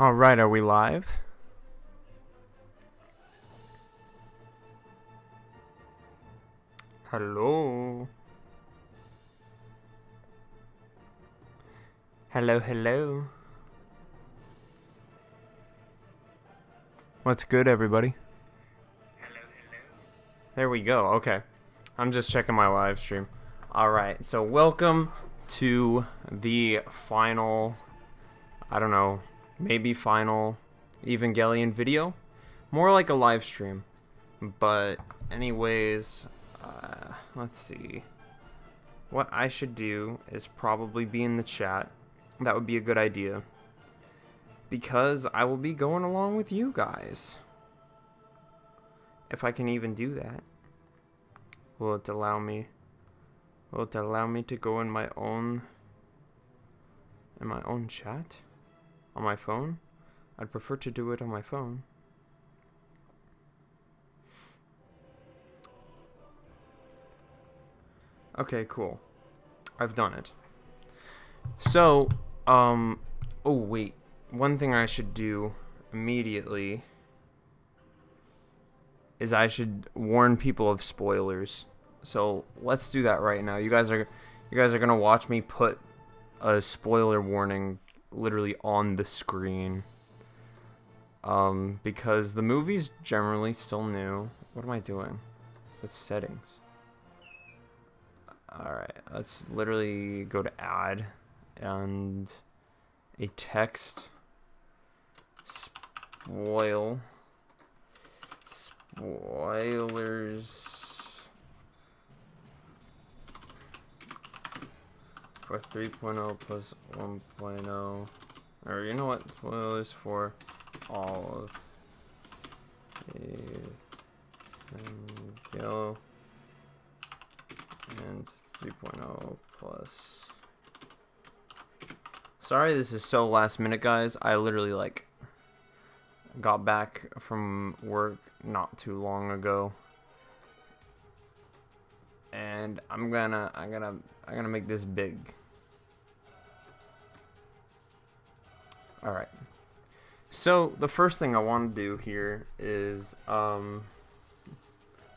Alright, are we live? Hello? Hello, hello. What's good, everybody? Hello, hello. There we go, okay. I'm just checking my live stream. Alright, so welcome to the final, I don't know, maybe final Evangelion video. More like a live stream. But anyways, let's see. What I should do is probably be in the chat. That would be a good idea. Because I will be going along with you guys. If I can even do that. Will it allow me? Will it allow me to go in my own chat? On my phone? I'd prefer to do it on my phone. Okay, cool. I've done it. So, oh wait. One thing I should do immediately is I should warn people of spoilers. So, let's do that right now. You guys are going to watch me put a spoiler warning literally on the screen. Because the movie's generally still new. What am I doing? It's settings. Alright, let's literally go to add and a text spoilers for 3.0 plus 1.0, or you know what, spoilers for all of Evangelion and 3.0 plus. Sorry this is so last minute, guys. I literally got back from work not too long ago, and I'm gonna make this big. All right. So the first thing I want to do here is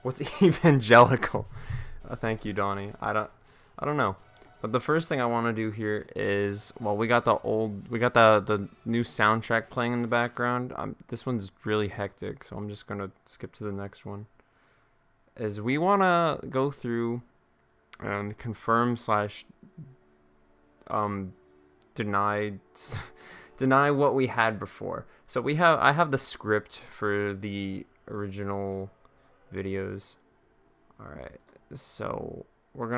what's evangelical? Thank you, Donny. I don't know. But the first thing I want to do here is, well, we got the new soundtrack playing in the background. This one's really hectic, so I'm just gonna skip to the next one. Is we want to go through and confirm slash deny what we had before. So I have the script for the original videos. All right. So we're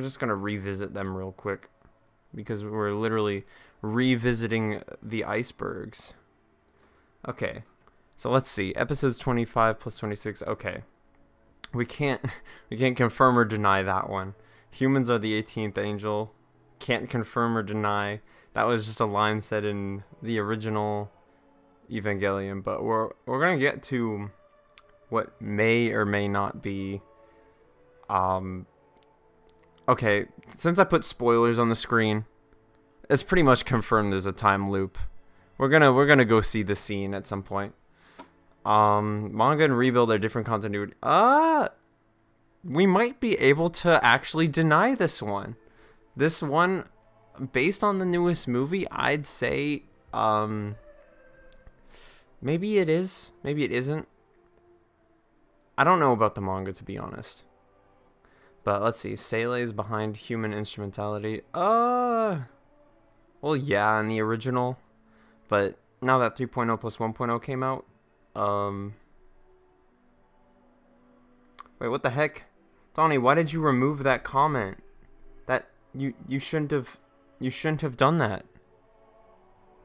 just gonna revisit them real quick because we're literally revisiting the icebergs. Okay, so let's see. Episodes 25 plus 26. Okay, we can't confirm or deny that one. Humans are the 18th angel. Can't confirm or deny. That was just a line said in the original Evangelion, but we're gonna get to what may or may not be. Okay, since I put spoilers on the screen, it's pretty much confirmed there's a time loop. We're gonna go see the scene at some point. Manga and Rebuild are different continuity. We might be able to actually deny this one. This one, based on the newest movie, I'd say, maybe it is, maybe it isn't. I don't know about the manga, to be honest. But let's see. Sele is behind human instrumentality. Well, yeah, in the original. But now that 3.0 plus 1.0 came out. Wait, what the heck? Donny, why did you remove that comment? That you shouldn't have done that.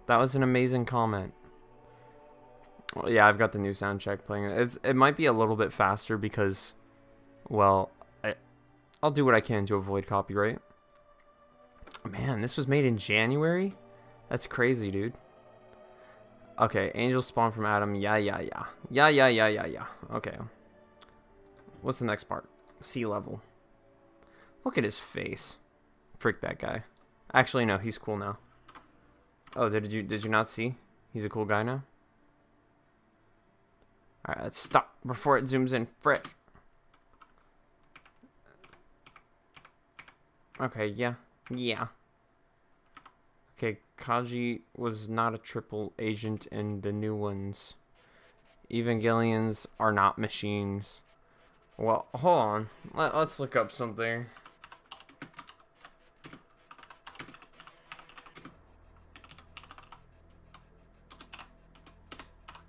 That was an amazing comment. Well, yeah, I've got the new soundtrack playing. It might be a little bit faster because, well, I'll do what I can to avoid copyright. Man, this was made in January? That's crazy, dude. Okay, angels spawn from Adam. Yeah. Okay. What's the next part? Sea level. Look at his face. Frick that guy. Actually, no, he's cool now. Oh, did you not see? He's a cool guy now? Alright, let's stop before it zooms in. Frick. Okay, yeah. Yeah. Okay, Kaji was not a triple agent in the new ones. Evangelions are not machines. Well, hold on. Let's look up something.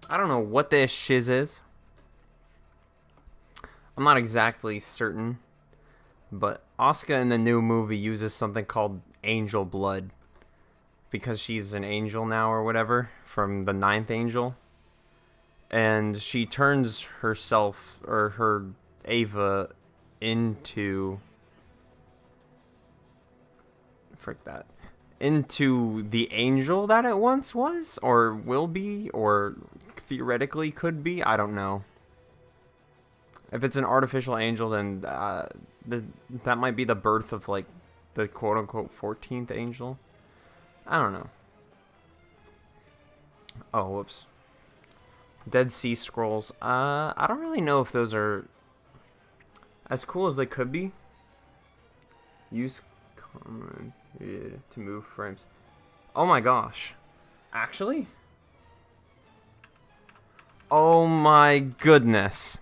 I don't know what this shiz is. I'm not exactly certain. But Asuka in the new movie uses something called angel blood. Because she's an angel now or whatever. From the 9th angel. And she turns herself, or her Ava, into... Frick that. Into the angel that it once was? Or will be? Or theoretically could be? I don't know. If it's an artificial angel, then that might be the birth of, like, the quote-unquote 14th angel. I don't know. Oh, whoops. Dead Sea Scrolls. I don't really know if those are as cool as they could be. Use command to move frames. Oh my gosh. Actually? Oh my goodness.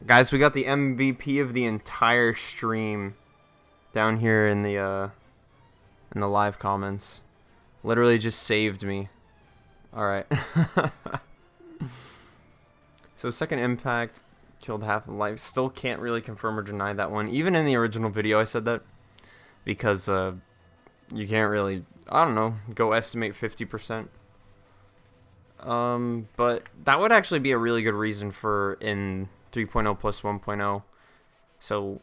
Guys, we got the MVP of the entire stream down here in the live comments. Literally just saved me. Alright. So second impact killed half of life. Still can't really confirm or deny that one. Even in the original video I said that. Because you can't really, I don't know, go estimate 50%. But that would actually be a really good reason for in 3.0 plus 1.0. So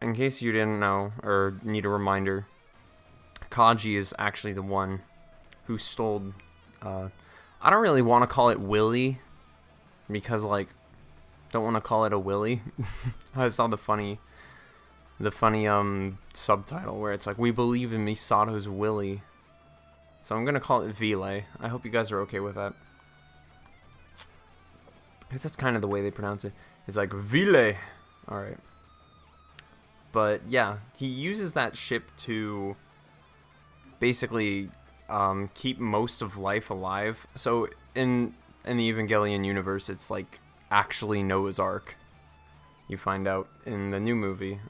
in case you didn't know or need a reminder, Kaji is actually the one who stole, I don't really want to call it Willy, because, like, don't want to call it a Willy. I saw the funny subtitle where it's like, we believe in Misato's Willy. So I'm gonna call it Vile. I hope you guys are okay with that. Because that's kind of the way they pronounce it. It's like Vile. Alright. But yeah, he uses that ship to basically keep most of life alive. So in the Evangelion universe, it's like actually Noah's Ark. You find out in the new movie.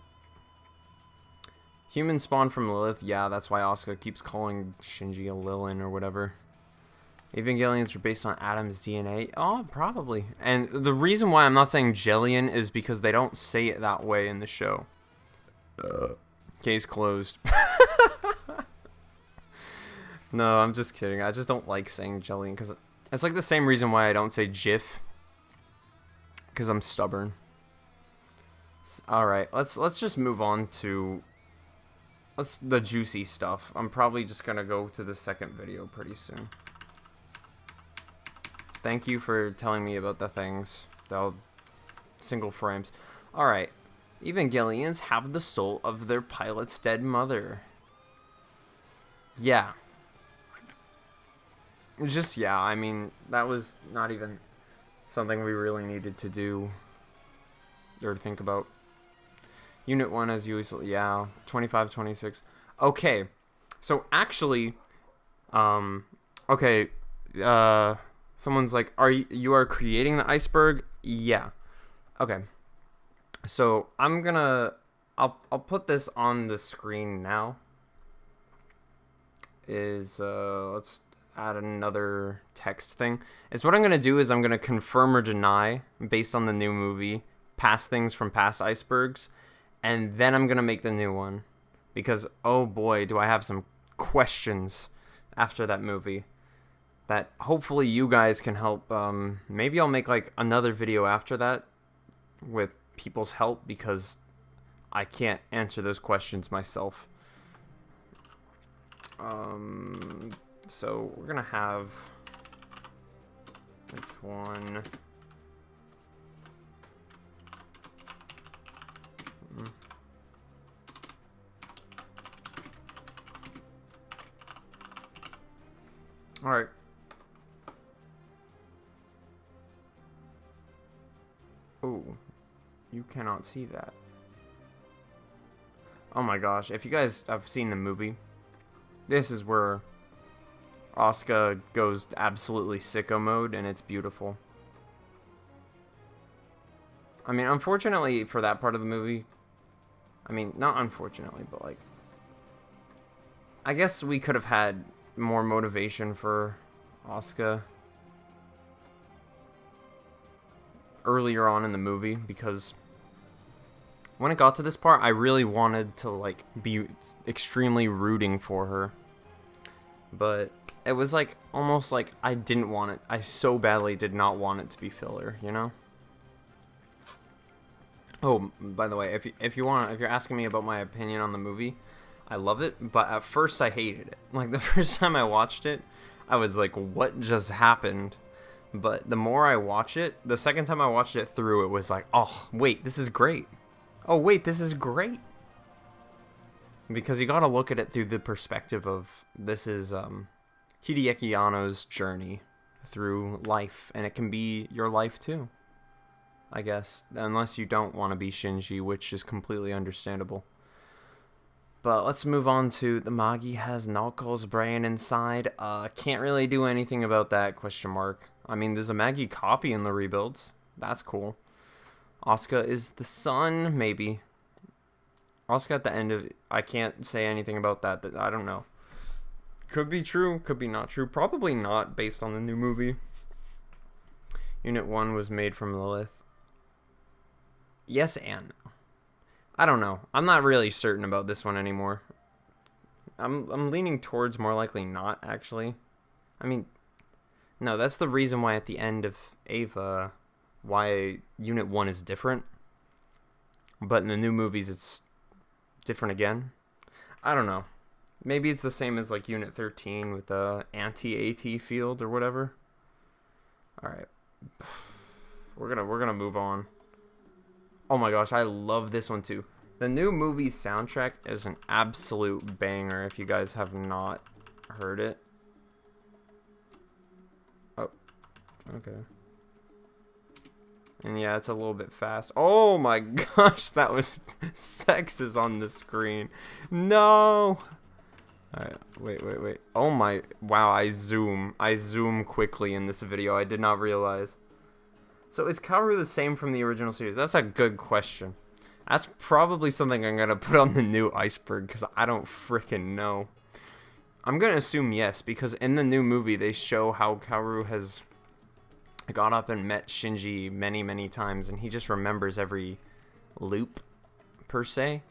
Human spawn from Lilith. Yeah, that's why Asuka keeps calling Shinji a Lilin or whatever. Evangelions are based on Adam's DNA. Oh, probably. And the reason why I'm not saying Jellion is because they don't say it that way in the show. Case closed. No, I'm just kidding. I just don't like saying Jellion because it's like the same reason why I don't say Jif. Because I'm stubborn. Alright, let's just move on to the juicy stuff. I'm probably just gonna go to the second video pretty soon. Thank you for telling me about the things. The single frames. Alright. Evangelions have the soul of their pilot's dead mother. Yeah. Just, yeah, I mean, that was not even something we really needed to do or think about. Unit 1 as usual, yeah, 25, 26. Okay, so actually, okay, someone's like, you are creating the iceberg? Yeah. Okay. So I'm gonna, I'll put this on the screen now. Let's add another text thing. Is what I'm gonna do is I'm gonna confirm or deny based on the new movie, past things from past icebergs, and then I'm gonna make the new one. Because, oh boy, do I have some questions after that movie that hopefully you guys can help. Maybe I'll make like another video after that with people's help because I can't answer those questions myself. So we're gonna have which one? All right. You cannot see that. Oh my gosh, if you guys have seen the movie, this is where Asuka goes absolutely sicko mode, and it's beautiful. I mean, unfortunately for that part of the movie, I mean, not unfortunately, but like, I guess we could have had more motivation for Asuka earlier on in the movie, because when it got to this part, I really wanted to like be extremely rooting for her, but it was like almost like I didn't want it. I so badly did not want it to be filler, you know? Oh, by the way, if you're asking me about my opinion on the movie, I love it, but at first I hated it. Like the first time I watched it, I was like, what just happened? But the more I watch it, the second time I watched it through, it was like, oh, wait, this is great. Oh, wait, this is great. Because you gotta look at it through the perspective of, this is Hideaki Anno's journey through life, and it can be your life too, I guess, unless you don't want to be Shinji, which is completely understandable. But let's move on to the Magi has Naoko's brain inside. Can't really do anything about that, question mark. I mean, there's a Magi copy in the rebuilds. That's cool. Asuka is the son, maybe. Asuka at the end of it, I can't say anything about that. I don't know. Could be true, could be not true. Probably not, based on the new movie. Unit 1 was made from Lilith. Yes and no. I don't know. I'm not really certain about this one anymore. I'm leaning towards more likely not, actually. I mean, no, that's the reason why at the end of Ava, why Unit 1 is different. But in the new movies, it's different again. I don't know. Maybe it's the same as like Unit 13 with the anti-AT field or whatever. Alright. We're gonna move on. Oh my gosh, I love this one too. The new movie soundtrack is an absolute banger if you guys have not heard it. Oh, okay. And yeah, it's a little bit fast. Oh my gosh, that was... Sex is on the screen. No! Alright, wait. Oh my... Wow, I zoom quickly in this video. I did not realize. So is Kaoru the same from the original series? That's a good question. That's probably something I'm going to put on the new Iceberg, because I don't freaking know. I'm going to assume yes, because in the new movie, they show how Kaoru has got up and met Shinji many, many times, and he just remembers every loop, per se.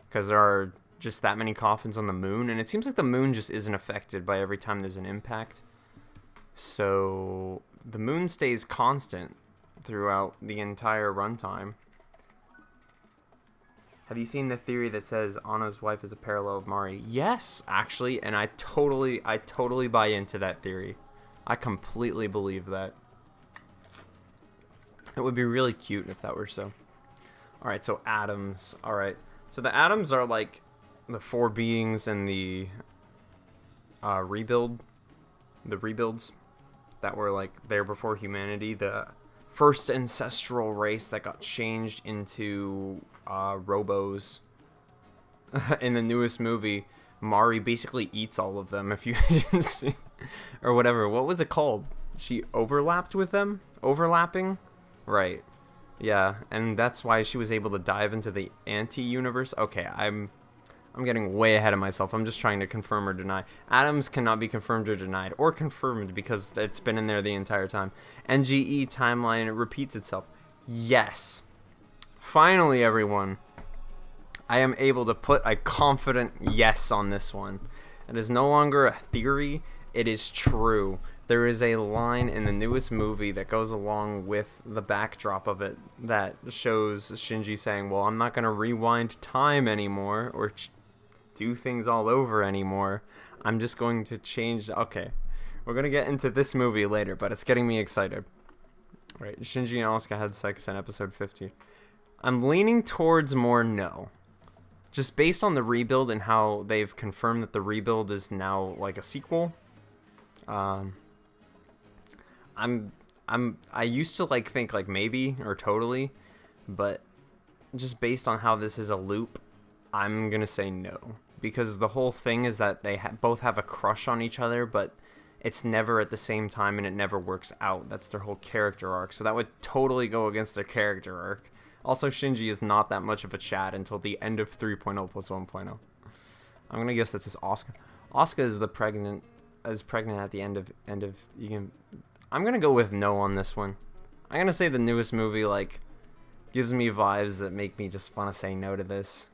Because there are just that many coffins on the moon, and it seems like the moon just isn't affected by every time there's an impact. So the moon stays constant throughout the entire runtime. Have you seen the theory that says Anno's wife is a parallel of Mari? Yes, actually, and I totally buy into that theory. I completely believe that. It would be really cute if that were so. Alright, so atoms. Alright, so the atoms are like the four beings in the rebuilds that were like there before humanity. The first ancestral race that got changed into robos. In the newest movie, Mari basically eats all of them, if you didn't see. Or whatever. What was it called? She overlapped with them? Overlapping? Right. Yeah, and that's why she was able to dive into the anti-universe. Okay, I'm getting way ahead of myself. I'm just trying to confirm or deny. Atoms cannot be confirmed or denied, or confirmed, because it's been in there the entire time. NGE timeline repeats itself. Yes. Finally, everyone. I am able to put a confident yes on this one. It is no longer a theory. It is true. There is a line in the newest movie that goes along with the backdrop of it that shows Shinji saying, well, I'm not going to rewind time anymore or do things all over anymore. I'm just going to change. Okay, we're going to get into this movie later, but it's getting me excited. All right, Shinji and Asuka had sex in episode 50. I'm leaning towards more no. Just based on the rebuild and how they've confirmed that the rebuild is now like a sequel. I used to like think like maybe or totally, but just based on how this is a loop, I'm gonna say no, because the whole thing is that they both have a crush on each other, but it's never at the same time and it never works out. That's their whole character arc, so that would totally go against their character arc. Also, Shinji is not that much of a Chad until the end of 3.0 plus 1.0. I'm gonna guess that's his Asuka. Asuka is pregnant at the end of I'm gonna go with no on this one. I'm gonna say the newest movie like gives me vibes that make me just want to say no to this.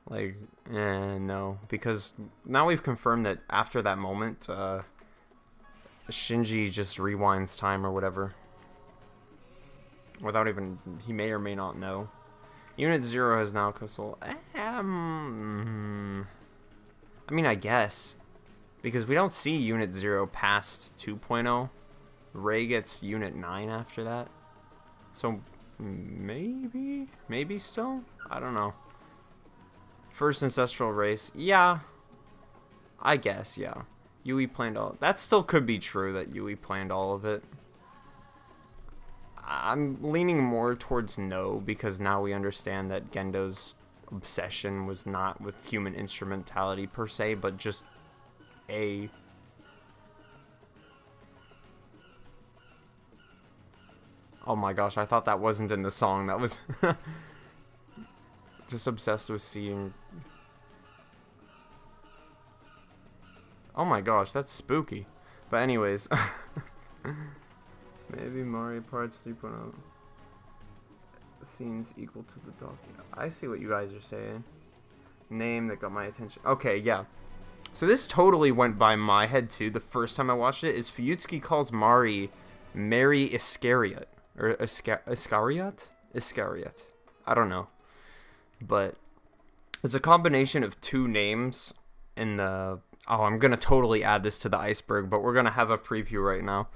Like, no, because now we've confirmed that after that moment, Shinji just rewinds time or whatever. Without even, he may or may not know. Unit 0 has now Kosol. I mean, I guess. Because we don't see Unit 0 past 2.0. Rei gets Unit 9 after that. So, maybe still? I don't know. First ancestral race. Yeah. I guess, yeah. Yui planned all. That still could be true that Yui planned all of it. I'm leaning more towards no, because now we understand that Gendo's obsession was not with human instrumentality per se, but just a... Oh my gosh, I thought that wasn't in the song. That was... just obsessed with seeing... Oh my gosh, that's spooky. But anyways... Maybe Mario Parts 3.0 scenes equal to the dog. I see what you guys are saying. Name that got my attention. Okay, yeah. So this totally went by my head too. The first time I watched it is Fuyutsuki calls Mari Mary Iscariot. Or Iscariot? Iscariot. I don't know. But it's a combination of two names in the... Oh, I'm going to totally add this to the iceberg, but we're going to have a preview right now.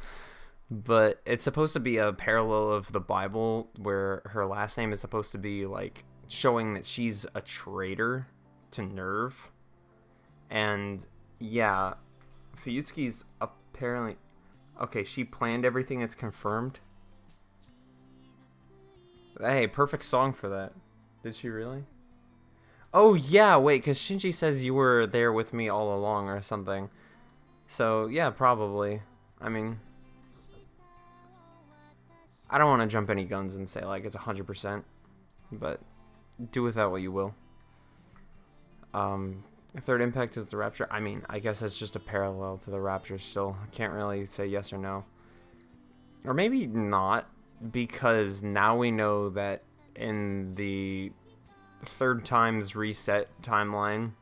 But it's supposed to be a parallel of the Bible where her last name is supposed to be like showing that she's a traitor to Nerve. And yeah, Fuyutsuki's apparently... Okay, she planned everything, it's confirmed. Hey, perfect song for that. Did she really? Oh yeah, wait, because Shinji says you were there with me all along or something. So yeah, probably. I mean... I don't want to jump any guns and say like it's 100%, but do with that what you will. Third impact is the rapture. I mean, I guess that's just a parallel to the rapture still. I can't really say yes or no. Or maybe not, because now we know that in the third times reset timeline,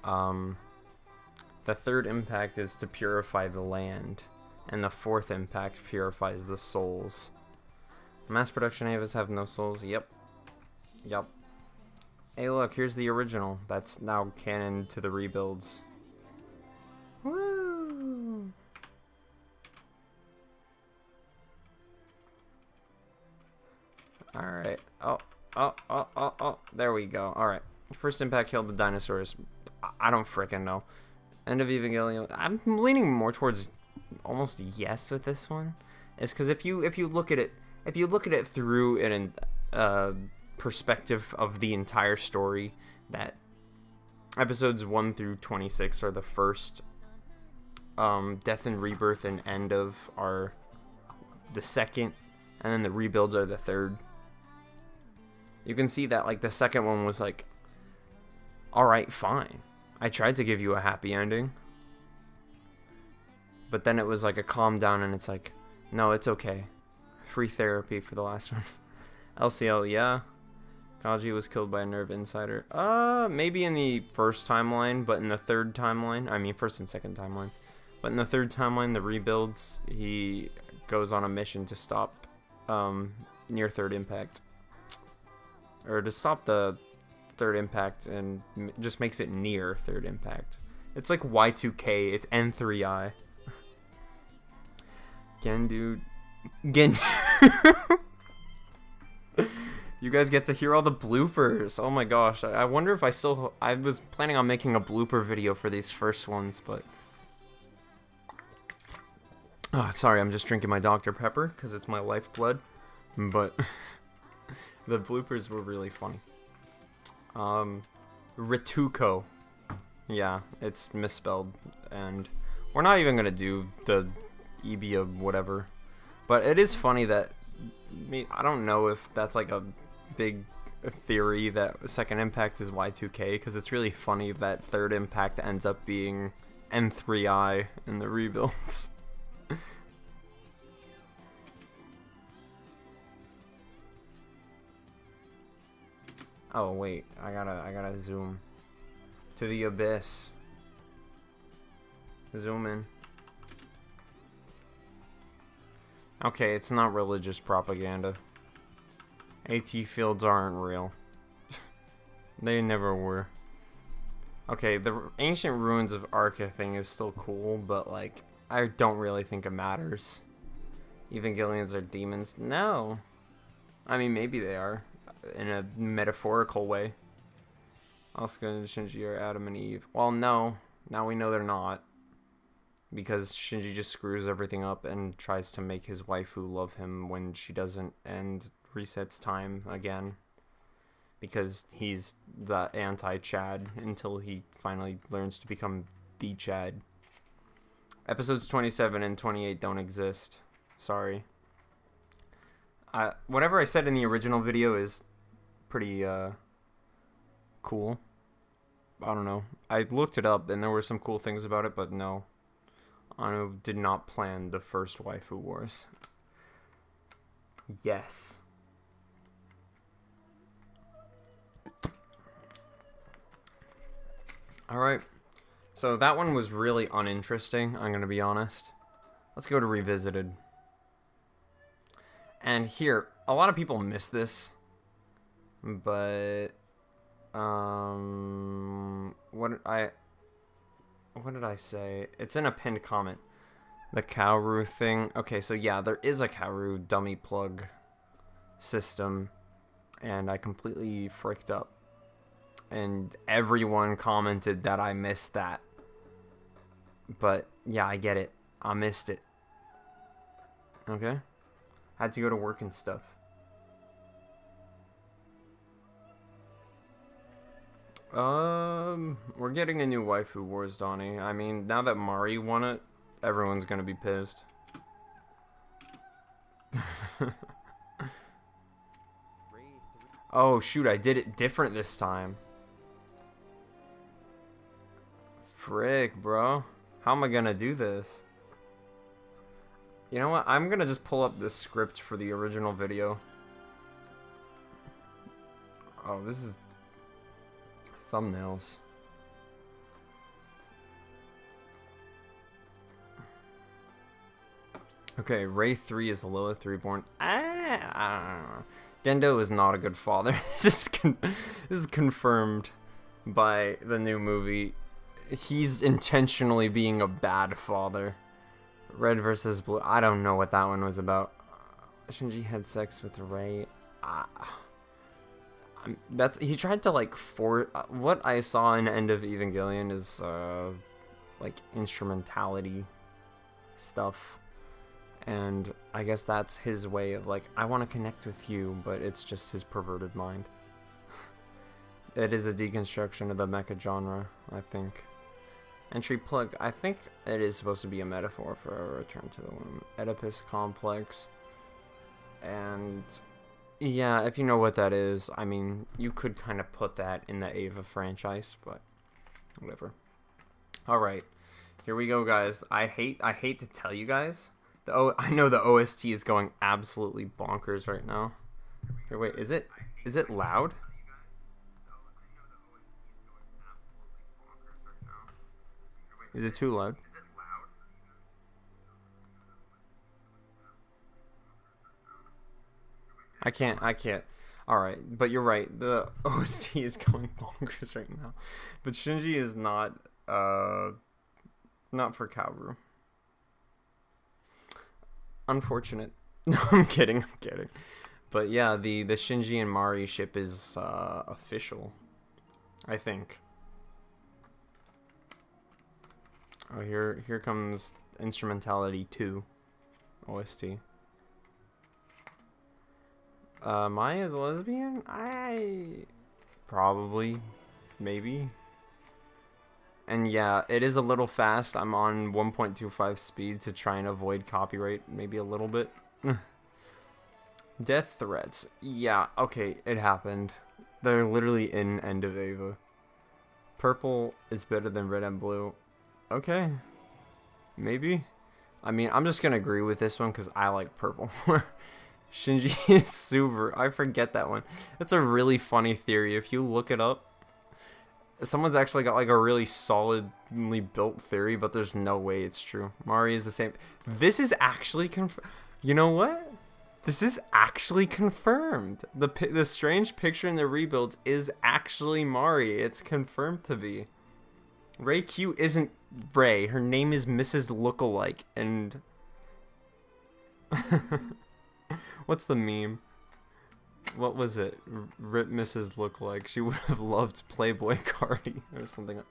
the third impact is to purify the land. And the fourth impact purifies the souls. Mass production Avas have no souls. Yep. Yep. Hey, look, here's the original. That's now canon to the rebuilds. Woo! Alright. Oh. There we go. Alright. First impact killed the dinosaurs. I don't frickin' know. End of Evangelion. I'm leaning more towards... almost yes with this one. Is because if you look at it through an perspective of the entire story, that episodes 1 through 26 are the first, death and rebirth and end of are the second, and then the rebuilds are the third. You can see that like the second one was like, all right, fine, I tried to give you a happy ending. But then it was like a calm down, and it's like, no, it's okay. Free therapy for the last one. LCL, yeah. Kaji was killed by a Nerve Insider. Maybe in the first timeline, but in the third timeline, I mean first and second timelines. But in the third timeline, the rebuilds, he goes on a mission to stop near third impact. Or to stop the third impact and just makes it near third impact. It's like Y2K, it's N3I. Gendu. You guys get to hear all the bloopers. Oh my gosh. I wonder if I was planning on making a blooper video for these first ones, but... Oh, sorry, I'm just drinking my Dr. Pepper, because it's my lifeblood. But... The bloopers were really funny. Rituko. Yeah, it's misspelled, and we're not even gonna do the Ebia whatever. But it is funny that, I don't know if that's like a big theory that second impact is Y2K, because it's really funny that third impact ends up being N3I in the rebuilds. Oh wait, I gotta zoom to the abyss. Zoom in. Okay, it's not religious propaganda. AT fields aren't real. They never were. Okay, the ancient ruins of Arca thing is still cool, but like, I don't really think it matters. Evangelions are demons? No. I mean, maybe they are, in a metaphorical way. Asuka and Shinji are Adam and Eve. Well, no. Now we know they're not. Because Shinji just screws everything up and tries to make his waifu love him when she doesn't, and resets time again. Because he's the anti-Chad until he finally learns to become the Chad. Episodes 27 and 28 don't exist. Sorry. Whatever I said in the original video is pretty cool. I don't know. I looked it up and there were some cool things about it, but no. I did not plan the first waifu wars. Yes. Alright. So that one was really uninteresting, I'm gonna be honest. Let's go to Revisited. And here, a lot of people miss this. But what did I say? It's in a pinned comment. The Kaoru thing. Okay, so yeah, there is a Kaoru dummy plug system, and I completely fricked up. And everyone commented that I missed that. But yeah, I get it. I missed it. Okay? Had to go to work and stuff. We're getting a new waifu wars, Donny. I mean, now that Mari won it, everyone's gonna be pissed. Oh shoot, I did it different this time. Frick, bro. How am I gonna do this? You know what? I'm gonna just pull up the script for the original video. Oh, this is thumbnails. Okay, Ray 3 is Lilith Reborn. I don't know. Dendo is not a good father. This is confirmed by the new movie. He's intentionally being a bad father. Red versus Blue. I don't know what that one was about. Shinji had sex with Ray. He tried to like what I saw in End of Evangelion is like instrumentality stuff, and I guess that's his way of like, I want to connect with you, but it's just his perverted mind. It is a deconstruction of the mecha genre, I think. Entry plug. I think it is supposed to be a metaphor for a return to the womb. Oedipus complex. And yeah, if you know what that is, I mean, you could kind of put that in the Ava franchise, but whatever. All right, here we go, guys. I hate to tell you guys. I know the OST is going absolutely bonkers right now. Here, wait, is it loud? Is it too loud? I can't. Alright, but you're right. The OST is going bonkers right now. But Shinji is not for Kaoru. Unfortunate. No, I'm kidding. But yeah, the Shinji and Mari ship is official, I think. Oh, here comes Instrumentality 2 OST. Maya is a lesbian? Probably. Maybe. And yeah, it is a little fast. I'm on 1.25 speed to try and avoid copyright. Maybe a little bit. Death threats. Yeah, okay, it happened. They're literally in End of Ava. Purple is better than red and blue. Okay. Maybe. I mean, I'm just gonna agree with this one because I like purple more. Shinji is super. I forget that one. It's a really funny theory. If you look it up, someone's actually got like a really solidly built theory, but there's no way it's true. Mari is the same. This is actually confirmed. You know what? This is actually confirmed. The strange picture in the rebuilds is actually Mari. It's confirmed to be. Ray Q isn't Ray. Her name is Mrs. Lookalike. And what's the meme? What was it? Rip Mrs. Lookalike. She would have loved Playboy Cardi or something.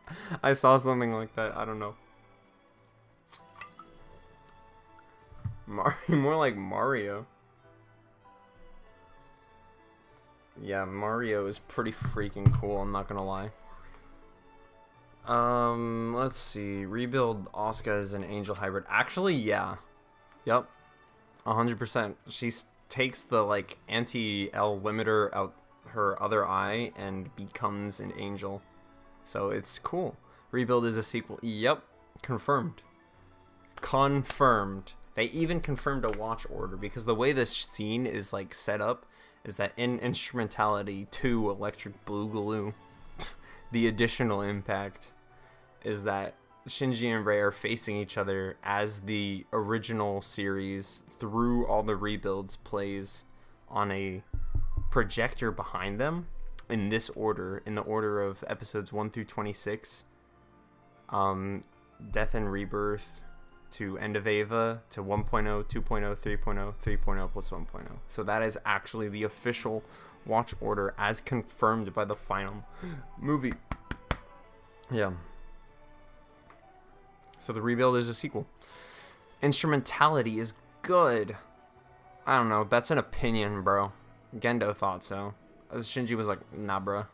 I saw something like that. I don't know. More like Mario. Yeah, Mario is pretty freaking cool, I'm not gonna lie. Let's see. Rebuild Asuka as an angel hybrid. Actually, yeah. Yep. 100%. She takes the, like, anti-L limiter out her other eye and becomes an angel. So it's cool. Rebuild is a sequel. Yep. Confirmed. Confirmed. They even confirmed a watch order because the way this scene is, like, set up is that in Instrumentality 2 Electric Boogaloo, the additional impact is that Shinji and Rei are facing each other as the original series through all the rebuilds plays on a projector behind them in this order, in the order of episodes 1 through 26, Death and Rebirth to End of Ava to 1.0, 2.0, 3.0, 3.0 plus 1.0. So that is actually the official watch order as confirmed by the final movie. Yeah. So the rebuild is a sequel. Instrumentality is good. I don't know. That's an opinion, bro. Gendo thought so. Shinji was like, nah, bro.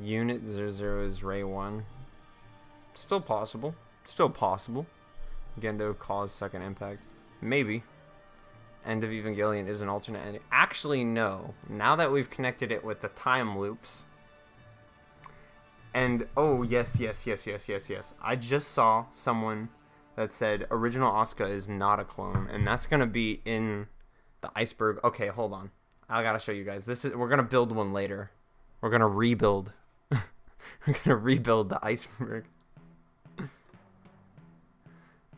Unit 00 is Ray 1. Still possible. Still possible. Gendo caused second impact. Maybe. End of Evangelion is an alternate ending. Actually, no. Now that we've connected it with the time loops. And, oh, yes. I just saw someone that said original Asuka is not a clone. And that's going to be in the Iceberg. Okay, hold on. I got to show you guys. We're going to build one later. We're going to rebuild. We're going to rebuild the Iceberg.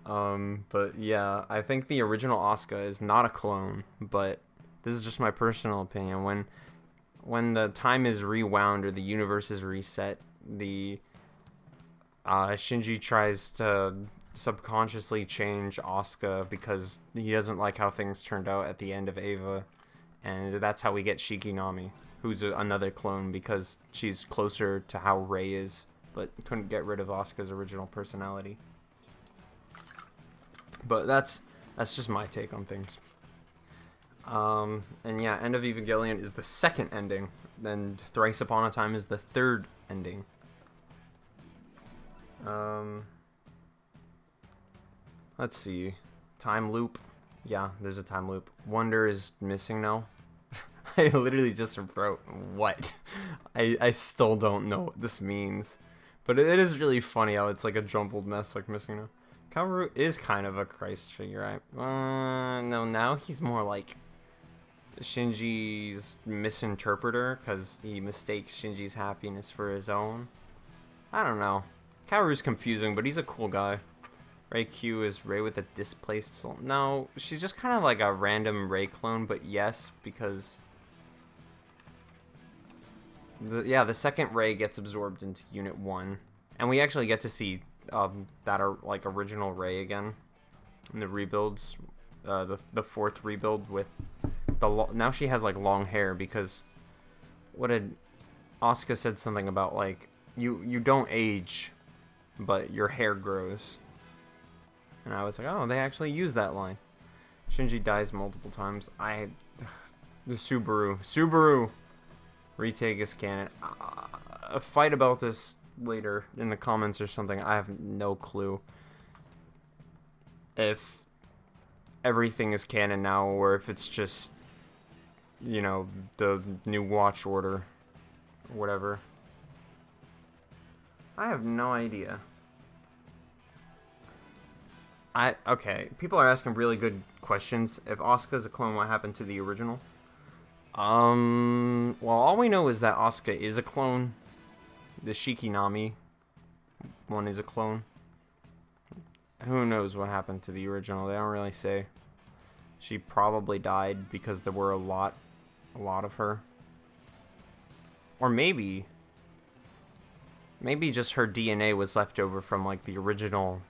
But yeah, I think the original Asuka is not a clone, but this is just my personal opinion. When the time is rewound or the universe is reset, the Shinji tries to subconsciously change Asuka because he doesn't like how things turned out at the end of Ava, and that's how we get Shikinami, who's another clone because she's closer to how Rei is, but couldn't get rid of Asuka's original personality. But that's just my take on things. And yeah, End of Evangelion is the second ending. Then Thrice Upon a Time is the third ending. Let's see. Time loop. Yeah, there's a time loop. Wonder is missing now. I literally just wrote what? I still don't know what this means. But it is really funny how it's like a jumbled mess, like missing now. Kaworu is kind of a Christ figure. No, now he's more like Shinji's misinterpreter because he mistakes Shinji's happiness for his own. I don't know. Kaworu's confusing, but he's a cool guy. Ray Q is Ray with a displaced soul. No, she's just kind of like a random Ray clone, but yes, because the second Ray gets absorbed into Unit 1, and we actually get to see that are like original Rei again in the rebuilds, the fourth rebuild with now she has like long hair because Asuka said something about like you don't age, but your hair grows, and I was like, oh, they actually use that line. Shinji dies multiple times. The Subaru retake is canon. A fight about this later in the comments or something. I have no clue if everything is canon now or if it's just, you know, the new watch order or whatever. I have no idea. Okay, people are asking really good questions. If Asuka's a clone, what happened to the original? Well, all we know is that Asuka is a clone. The Shikinami one is a clone. Who knows what happened to the original? They don't really say. She probably died because there were a lot of her. Or maybe just her DNA was left over from like the original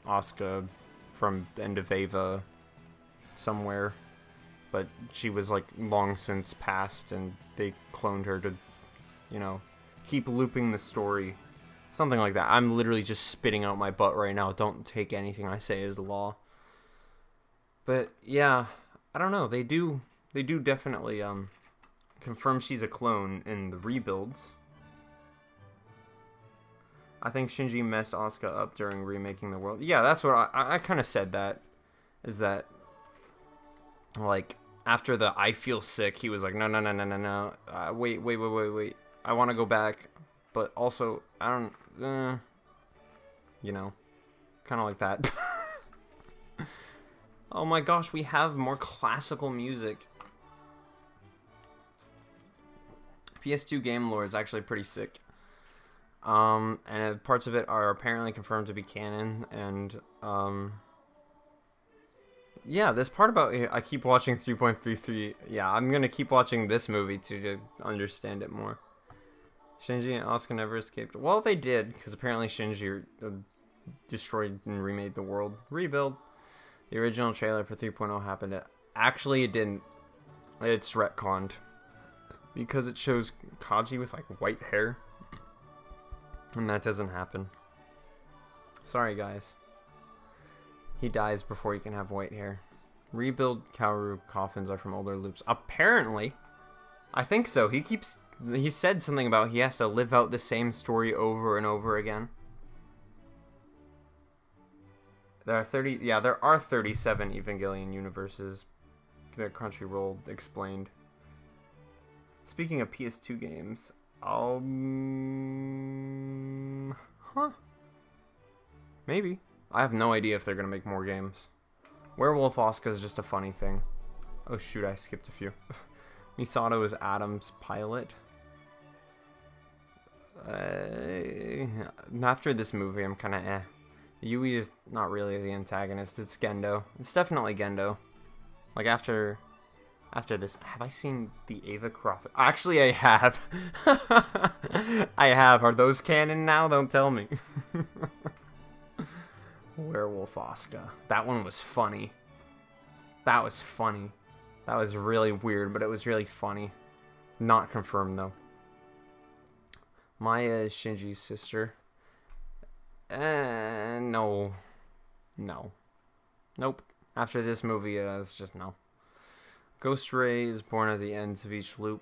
Asuka from the end of Eva somewhere. But she was like long since passed and they cloned her to, you know, keep looping the story. Something like that. I'm literally just spitting out my butt right now. Don't take anything I say as law. But yeah, I don't know. They do definitely confirm she's a clone in the rebuilds. I think Shinji messed Asuka up during remaking the world. Yeah, that's what I kind of said that. Is that, like, after the I feel sick, he was like, no. Wait. I want to go back. But also, I don't, you know, kind of like that. Oh my gosh, we have more classical music. PS2 game lore is actually pretty sick. And parts of it are apparently confirmed to be canon, and, yeah, this part about I keep watching 3.33, yeah, I'm gonna keep watching this movie to understand it more. Shinji and Asuka never escaped. Well, they did, because apparently Shinji destroyed and remade the world. Rebuild. The original trailer for 3.0 happened. Actually, it didn't. It's retconned. Because it shows Kaji with, like, white hair. And that doesn't happen. Sorry, guys. He dies before he can have white hair. Rebuild Kaoru coffins are from older loops. Apparently. I think so. He said something about he has to live out the same story over and over again. There are 37 Evangelion universes. The Crunchyroll explained. Speaking of PS2 games, maybe. I have no idea if they're gonna make more games. Werewolf Asuka is just a funny thing. Oh shoot, I skipped a few. Misato is Adam's pilot. After this movie, I'm kind of Yui is not really the antagonist. It's Gendo. It's definitely Gendo. Like after this, have I seen the Ava Croft? Actually, I have. I have. Are those canon now? Don't tell me. Werewolf Asuka. That one was funny. That was funny. That was really weird, but it was really funny. Not confirmed, though. Maya is Shinji's sister. No. Nope. After this movie, it's just no. Ghost Ray is born at the ends of each loop.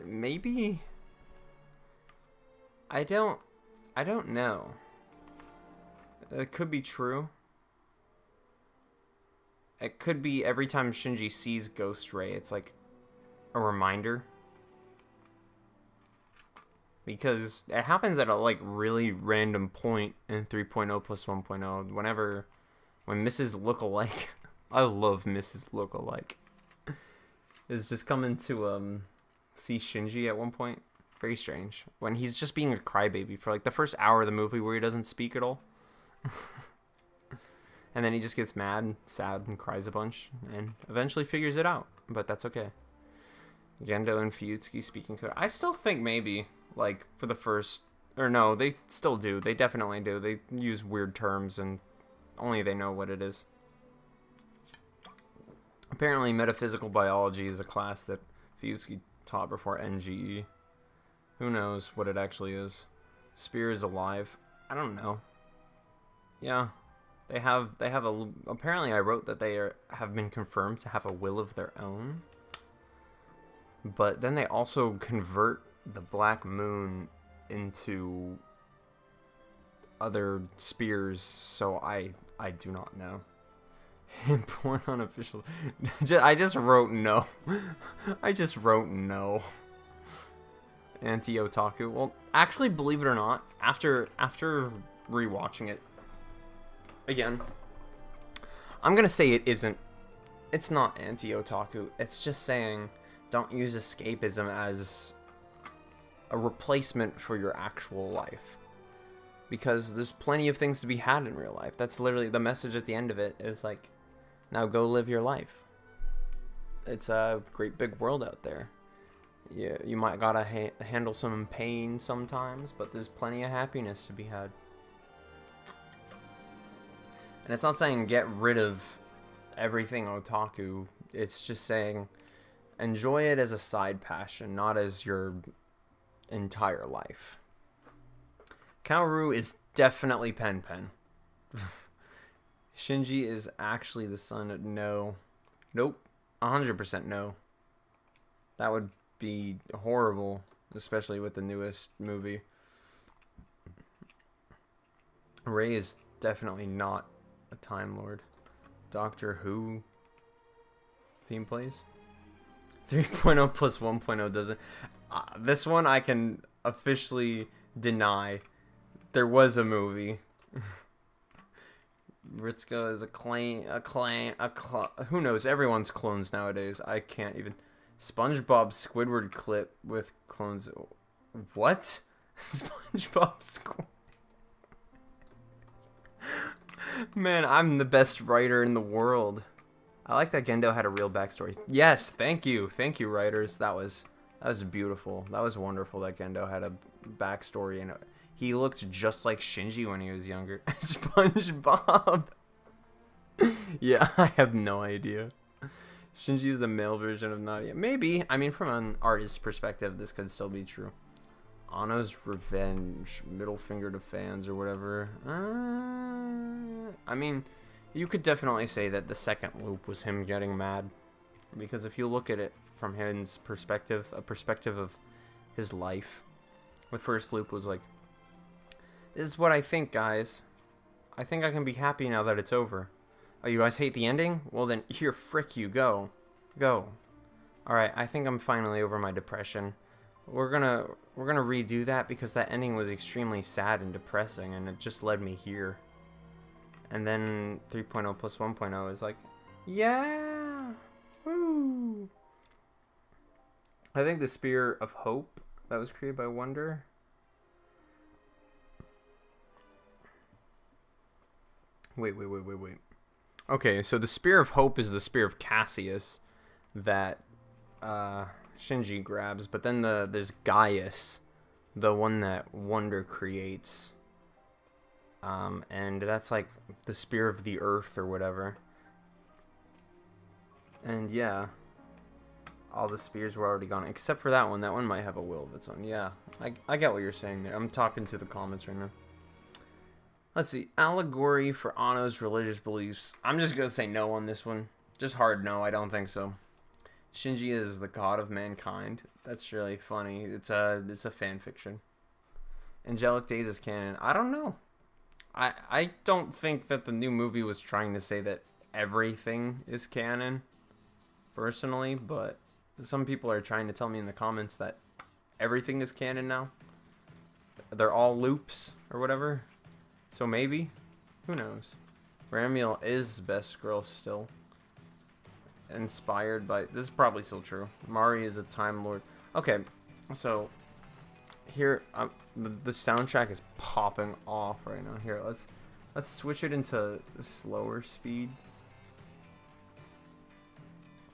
Maybe? I don't know. It could be true. It could be every time Shinji sees Ghost Ray, it's like a reminder. Because it happens at a like really random point in 3.0 plus 1.0. When Mrs. Lookalike, I love Mrs. Lookalike, is just coming to see Shinji at one point. Very strange. When he's just being a crybaby for like the first hour of the movie where he doesn't speak at all. And then he just gets mad and sad and cries a bunch and eventually figures it out. But that's okay. Gendo and Fuyutsuki speaking code. I still think maybe, like, for the first... Or no, they still do. They definitely do. They use weird terms and only they know what it is. Apparently metaphysical biology is a class that Fuyutsuki taught before NGE. Who knows what it actually is. Spear is alive. I don't know. Yeah. They have a, apparently I wrote that they have been confirmed to have a will of their own. But then they also convert the Black Moon into other spears, so I do not know. And porn unofficial. I just wrote no. I just wrote no. Anti-otaku. Well, actually, believe it or not, after rewatching it again, I'm gonna say it isn't. It's not anti-otaku. It's just saying don't use escapism as a replacement for your actual life. Because there's plenty of things to be had in real life. That's literally the message at the end of it, is like, now go live your life. It's a great big world out there. Yeah, you might gotta handle some pain sometimes, but there's plenty of happiness to be had. And it's not saying get rid of everything otaku. It's just saying enjoy it as a side passion, not as your entire life. Kaoru is definitely Pen. Shinji is actually the son. No. Nope. 100% no. That would be horrible, especially with the newest movie. Rei is definitely not a Time Lord. Doctor Who theme plays. 3.0 plus 1.0 doesn't. This one I can officially deny. There was a movie. Ritsuko is who knows? Everyone's clones nowadays. I can't even. SpongeBob Squidward clip with clones. What? SpongeBob Squidward. Man, I'm the best writer in the world. I like that Gendo had a real backstory. Yes, thank you, writers. That was beautiful. That was wonderful that Gendo had a backstory and he looked just like Shinji when he was younger. SpongeBob. Yeah, I have no idea. Shinji is the male version of Nadia. Maybe. I mean, from an artist's perspective, this could still be true. Anno's revenge. Middle finger to fans or whatever. I mean, you could definitely say that the second loop was him getting mad. Because if you look at it from his perspective, a perspective of his life, the first loop was like, this is what I think, guys. I think I can be happy now that it's over. Oh, you guys hate the ending? Well then, here, frick you, go. Go. Alright, I think I'm finally over my depression. We're gonna redo that because that ending was extremely sad and depressing and it just led me here. And then 3.0 plus 1.0 is like, yeah! Woo! I think the Spear of Hope that was created by Wonder. Wait. Okay, so the Spear of Hope is the Spear of Cassius that Shinji grabs, but then there's Gaius, the one that Wonder creates. And that's like the Spear of the Earth or whatever. And yeah, all the spears were already gone, except for that one. That one might have a will of its own. Yeah, I get what you're saying there. I'm talking to the comments right now. Let's see. Allegory for Anno's religious beliefs. I'm just going to say no on this one. Just hard no. I don't think so. Shinji is the god of mankind. That's really funny. It's a fan fiction. Angelic Days is canon. I don't know. I don't think that the new movie was trying to say that everything is canon, personally, but some people are trying to tell me in the comments that everything is canon now. They're all loops or whatever. So maybe, who knows? Ramiel is best girl still. Inspired by, this is probably still true. Mari is a Time Lord. Okay, so here the soundtrack is popping off right now. Here, let's switch it into slower speed.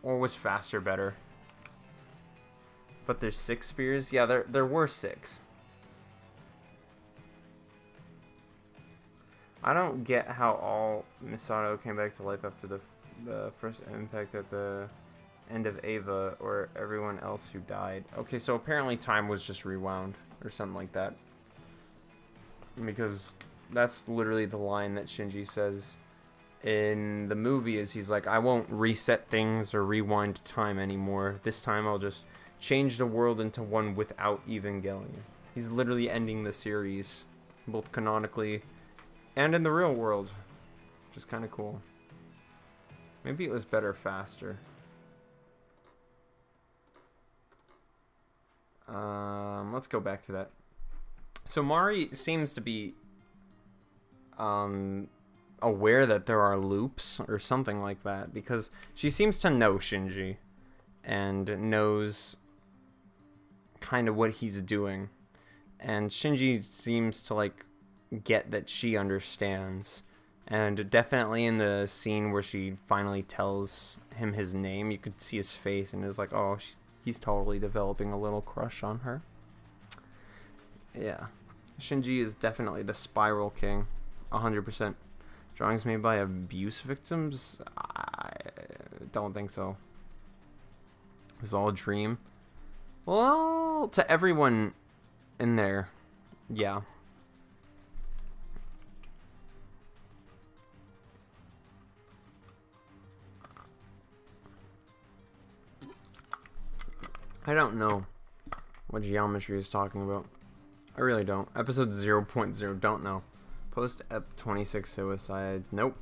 Or was faster better? But there's 6 spears. Yeah, there were 6. I don't get how all Misato came back to life after the first impact at the end of Eva, or everyone else who died. Okay, so apparently time was just rewound or something like that. Because That's literally the line that Shinji says in the movie. Is he's like, I won't reset things or rewind time anymore. This time I'll just change the world into one without Evangelion. He's literally ending the series, both canonically and in the real world, which is kind of cool. Maybe it was better faster. Let's go back to that. So Mari seems to be aware that there are loops or something like that, because she seems to know Shinji and knows kind of what he's doing, and Shinji seems to like get that she understands. And definitely in the scene where she finally tells him his name, you could see his face and is like, oh, he's totally developing a little crush on her. Yeah. Shinji is definitely the Spiral King. 100%. Drawings made by abuse victims? I don't think so. It was all a dream. Well, to everyone in there, yeah. I don't know what geometry is talking about. I really don't. Episode 0.0, don't know. Post-Ep 26 suicides, nope.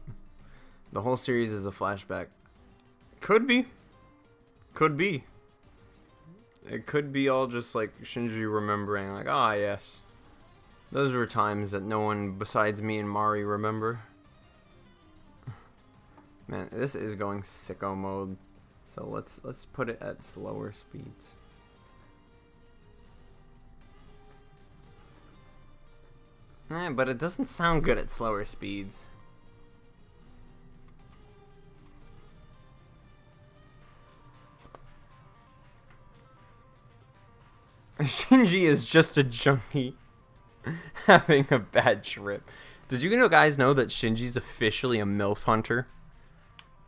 The whole series is a flashback. Could be. Could be. It could be all just like Shinji remembering, like, ah, yes. Those were times that no one besides me and Mari remember. Man, this is going sicko mode. So let's put it at slower speeds. But it doesn't sound good at slower speeds. Shinji is just a junkie having a bad trip. Did you guys know that Shinji's officially a MILF hunter?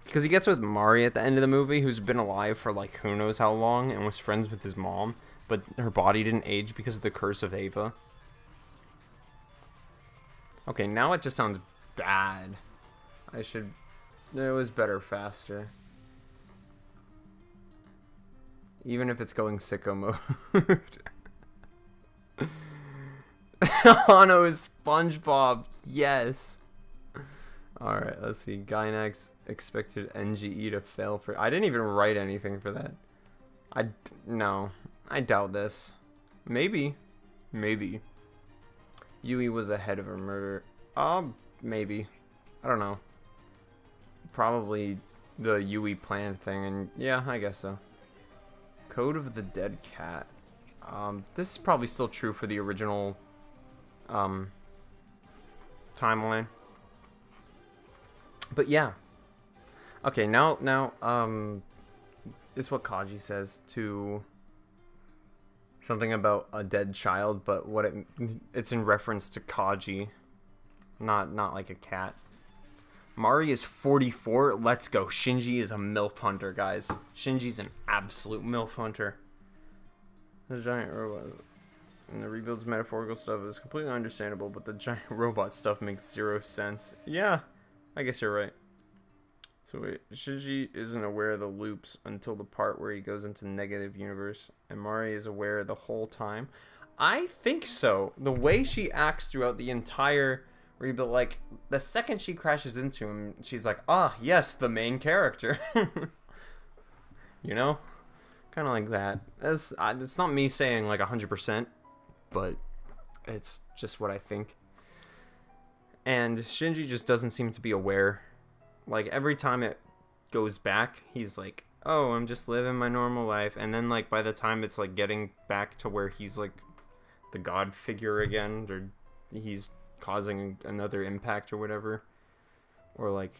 Because he gets with Mari at the end of the movie, who's been alive for like who knows how long and was friends with his mom, but her body didn't age because of the curse of Eva. Okay, now it just sounds bad. It was better faster. Even if it's going sicko mode. Hano is SpongeBob. Yes. Alright, let's see. Gynax expected NGE to fail for... I didn't even write anything for that. No. I doubt this. Maybe. Maybe. Yui was ahead of a murder. Maybe. I don't know. Probably the Yui plan thing, and yeah, I guess so. Code of the Dead Cat. This is probably still true for the original timeline. But yeah. Okay, now it's what Kaji says to something about a dead child, but it's in reference to Kaji, not like a cat. Mari is 44. Let's go. Shinji is a MILF hunter, guys. Shinji's an absolute MILF hunter. The giant robot and the rebuilds metaphorical stuff is completely understandable, but the giant robot stuff makes zero sense. Yeah, I guess you're right. So wait, Shinji isn't aware of the loops until the part where he goes into the negative universe, and Mari is aware the whole time. I think so. The way she acts throughout the entire rebuild, like the second she crashes into him, she's like, ah, yes, the main character. You know, kind of like that. It's not me saying like 100%, but it's just what I think. And Shinji just doesn't seem to be aware. Like, every time it goes back, he's like, oh, I'm just living my normal life. And then, like, by the time it's, like, getting back to where he's, like, the god figure again, or he's causing another impact or whatever, or, like,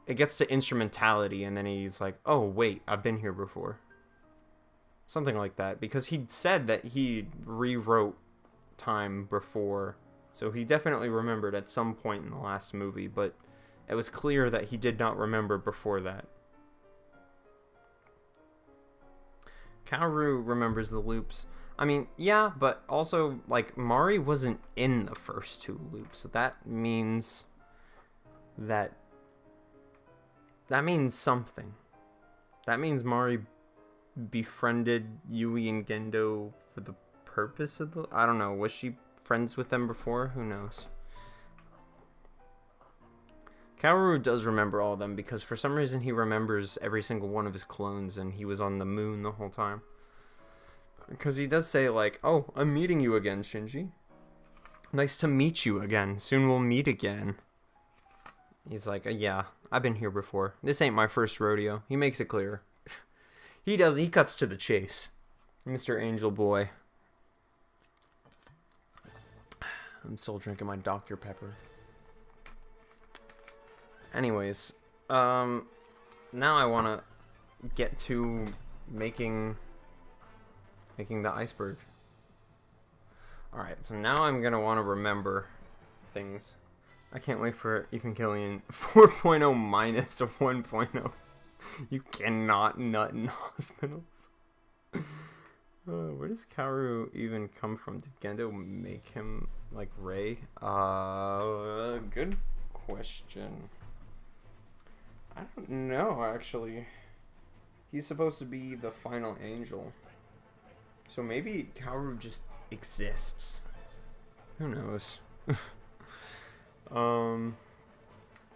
it gets to instrumentality, and then he's like, oh, wait, I've been here before. Something like that. Because he said that he rewrote time before, so he definitely remembered at some point in the last movie, but it was clear that he did not remember before that. Kaoru remembers the loops. I mean, yeah, but also, like, Mari wasn't in the first two loops, so that means that... That means something. That means Mari befriended Yui and Gendo for the purpose of the... I don't know, was she friends with them before? Who knows? Kaoru does remember all of them, because for some reason he remembers every single one of his clones, and he was on the moon the whole time. Because he does say, like, oh, I'm meeting you again, Shinji. Nice to meet you again. Soon we'll meet again. He's like, yeah, I've been here before. This ain't my first rodeo. He makes it clear. He cuts to the chase. Mr. Angel Boy. I'm still drinking my Dr. Pepper. Anyways, now I want to get to making the iceberg. Alright, so now I'm going to want to remember things. I can't wait for Evangelion 4.0 minus or 1.0. You cannot nut in hospitals. Where does Kaoru even come from? Did Gendo make him like Rei? Good question. I don't know, actually. He's supposed to be the final angel. So maybe Kaoru just exists. Who knows? Hold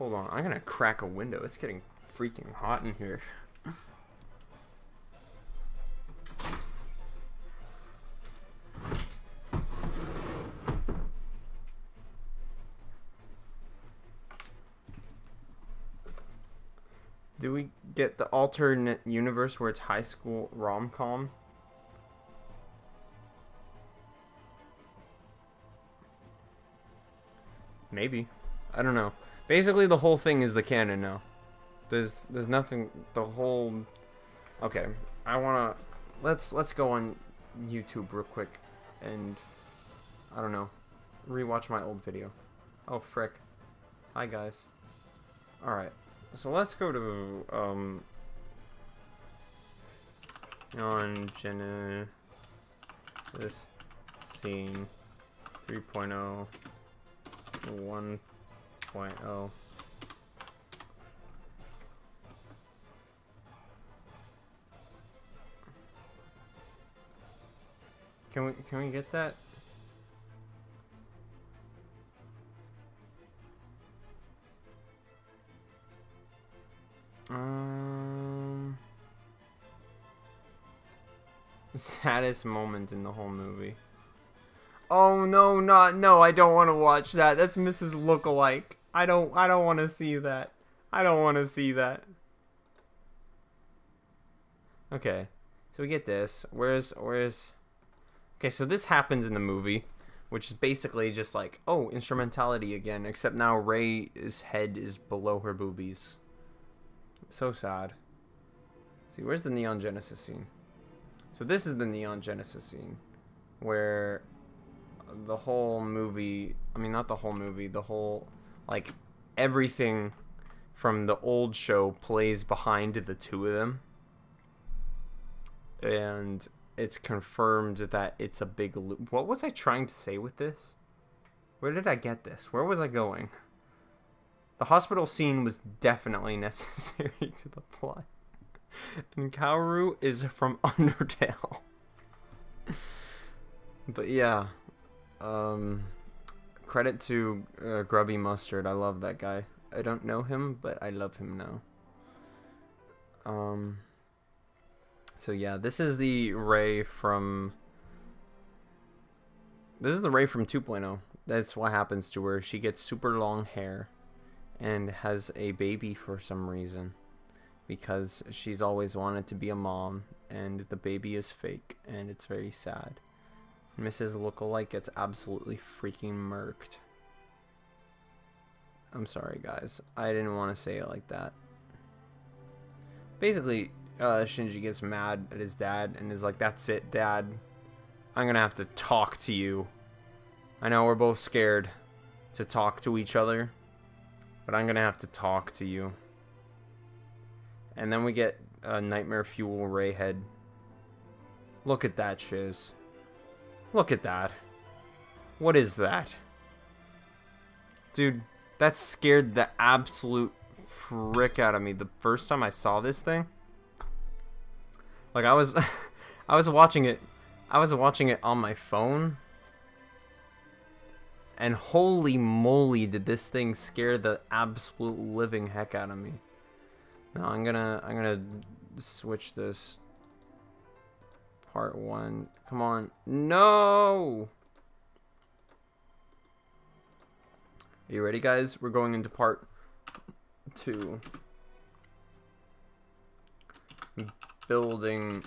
on. I'm gonna crack a window. It's getting freaking hot in here. Do we get the alternate universe where it's high school rom-com? Maybe. I don't know. Basically, the whole thing is the canon now. There's nothing. The whole. Okay, I wanna. Let's go on YouTube real quick, and I don't know, rewatch my old video. Oh frick! Hi guys. All right, so let's go to on Genesis scene 3.0. 1.0. Can we get that? Saddest moment in the whole movie. Oh no, no, I don't want to watch that. That's Mrs. Lookalike. I don't want to see that. I don't want to see that. Okay. So we get this. Where's okay, so this happens in the movie, which is basically just like, oh, instrumentality again, except now Rei's head is below her boobies. So sad. See, where's the Neon Genesis scene? So this is the Neon Genesis scene where the whole movie, I mean not the whole movie, the whole, like, everything from the old show plays behind the two of them. And it's confirmed that it's a big loop. What was I trying to say with this? Where did I get this? Where was I going? The hospital scene was definitely necessary to the plot. And Kaoru is from Undertale. But yeah. Credit to Grubby Mustard. I love that guy. I don't know him, but I love him now. So yeah, this is the Rei from 2.0. That's what happens to her. She gets super long hair and has a baby for some reason, because she's always wanted to be a mom, and the baby is fake, and it's very sad. Mrs. Lookalike gets absolutely freaking murked. I'm sorry, guys. I didn't want to say it like that. Basically, Shinji gets mad at his dad and is like, that's it, Dad. I'm gonna have to talk to you. I know we're both scared to talk to each other, but I'm gonna have to talk to you. And then we get a Nightmare Fuel Rei head. Look at that shiz. Look at that. What is that? Dude, that scared the absolute frick out of me the first time I saw this thing. Like I was I was watching it on my phone. And holy moly, did this thing scare the absolute living heck out of me. Now I'm gonna switch this. Part 1. Come on. No! Are you ready, guys? We're going into part 2. Building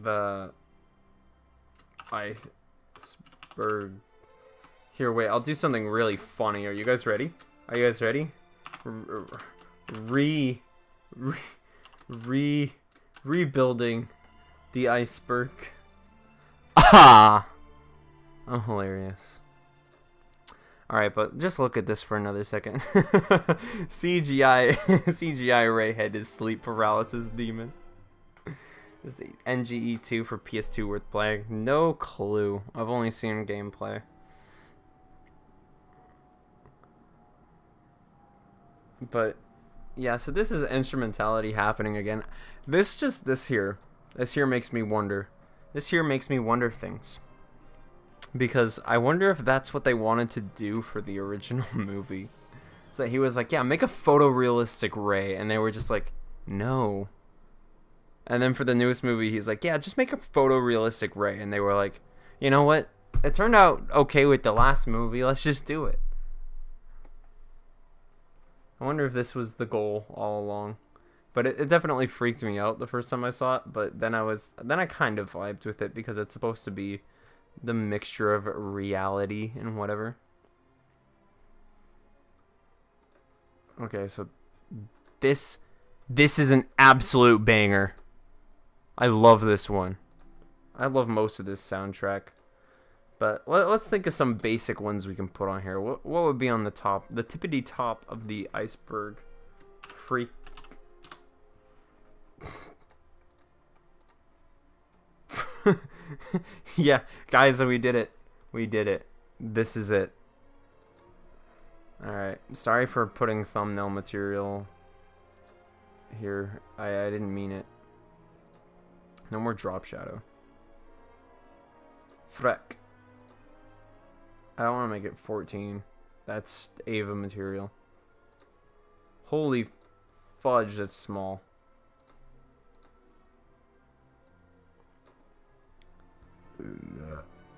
the iceberg. Here, wait. I'll do something really funny. Are you guys ready? Are you guys ready? Rebuilding the iceberg. Ah! I'm hilarious. Alright, but just look at this for another second. CGI Ray had his sleep paralysis demon. Is the NGE2 for PS2 worth playing? No clue. I've only seen gameplay. But yeah, so this is instrumentality happening again. This here makes me wonder. This here makes me wonder things. Because I wonder if that's what they wanted to do for the original movie. So he was like, yeah, make a photorealistic Ray. And they were just like, no. And then for the newest movie, he's like, yeah, just make a photorealistic Ray. And they were like, you know what? It turned out okay with the last movie. Let's just do it. I wonder if this was the goal all along. But it definitely freaked me out the first time I saw it. But then I kind of vibed with it because it's supposed to be the mixture of reality and whatever. Okay, so this is an absolute banger. I love this one. I love most of this soundtrack. But let's think of some basic ones we can put on here. What would be on the top? The tippity top of the iceberg. Freak. Yeah, guys, we did it. We did it. This is it. Alright, sorry for putting thumbnail material here. I didn't mean it. No more drop shadow. Freck. I don't want to make it 14. That's Ava material. Holy fudge, that's small.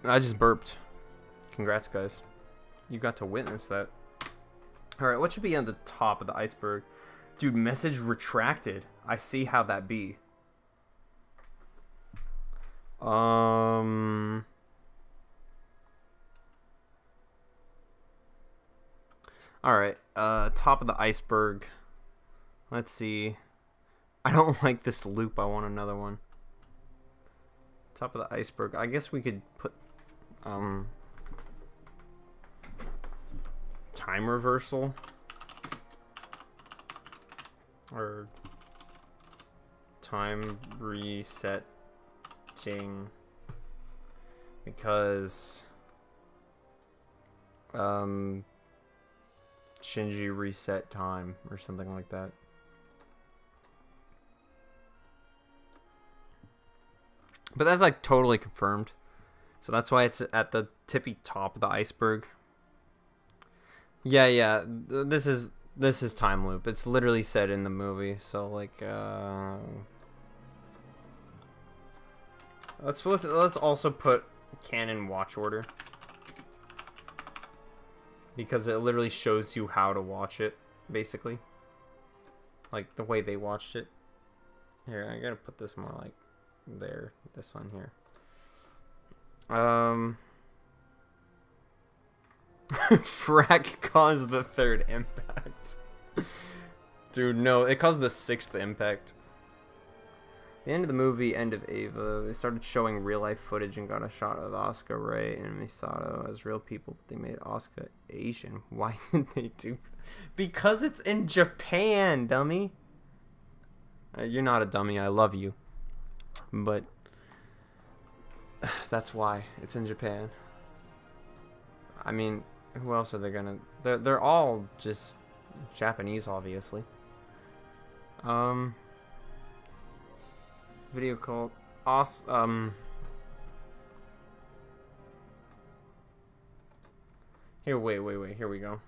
I just burped. Congrats, guys. You got to witness that. Alright, what should be on the top of the iceberg? Dude, message retracted. I see how that be. Alright, top of the iceberg. Let's see. I don't like this loop. I want another one. Top of the iceberg. I guess we could put time reversal or time resetting, because Shinji reset time or something like that. But that's like totally confirmed. So that's why it's at the tippy top of the iceberg. Yeah. This is time loop. It's literally said in the movie. So like let's also put canon watch order, because it literally shows you how to watch it, basically. Like the way they watched it. Here, I gotta put this more like there, this one here. Frack caused the 3rd impact. Dude, no, it caused the 6th impact. The end of the movie, end of Ava, they started showing real life footage and got a shot of Asuka, Rei, and Misato as real people, but they made Asuka Asian. Why did they do that? Because it's in Japan, dummy. You're not a dummy, I love you. But That's why it's in Japan. I mean, who else are they gonna? They're all just Japanese, obviously. Video called awesome. Here, wait. Here we go.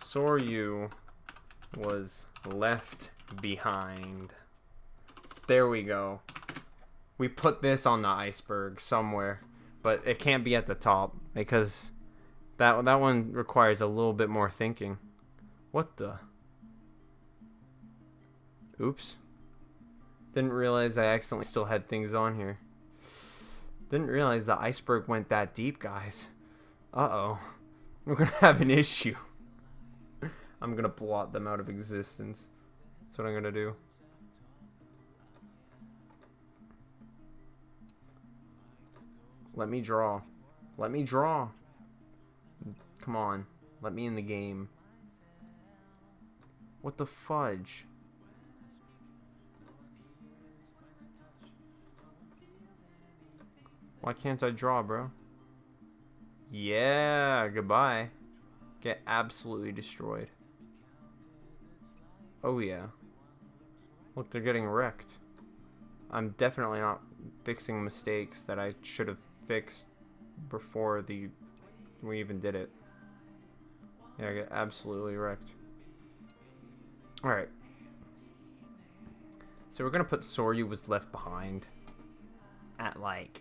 Soryu was left behind. There we go. We put this on the iceberg somewhere, but it can't be at the top because that one requires a little bit more thinking. What the? Oops. Didn't realize I accidentally still had things on here. Didn't realize the iceberg went that deep, guys. Uh-oh. We're gonna have an issue. I'm gonna blot them out of existence. That's what I'm gonna do. Let me draw. Let me draw. Come on. Let me in the game. What the fudge? Why can't I draw, bro? Yeah, goodbye. Get absolutely destroyed. Oh yeah. Look, they're getting wrecked. I'm definitely not fixing mistakes that I should have fixed before we even did it. Yeah, I get absolutely wrecked. Alright. So we're gonna put Soryu was left behind at like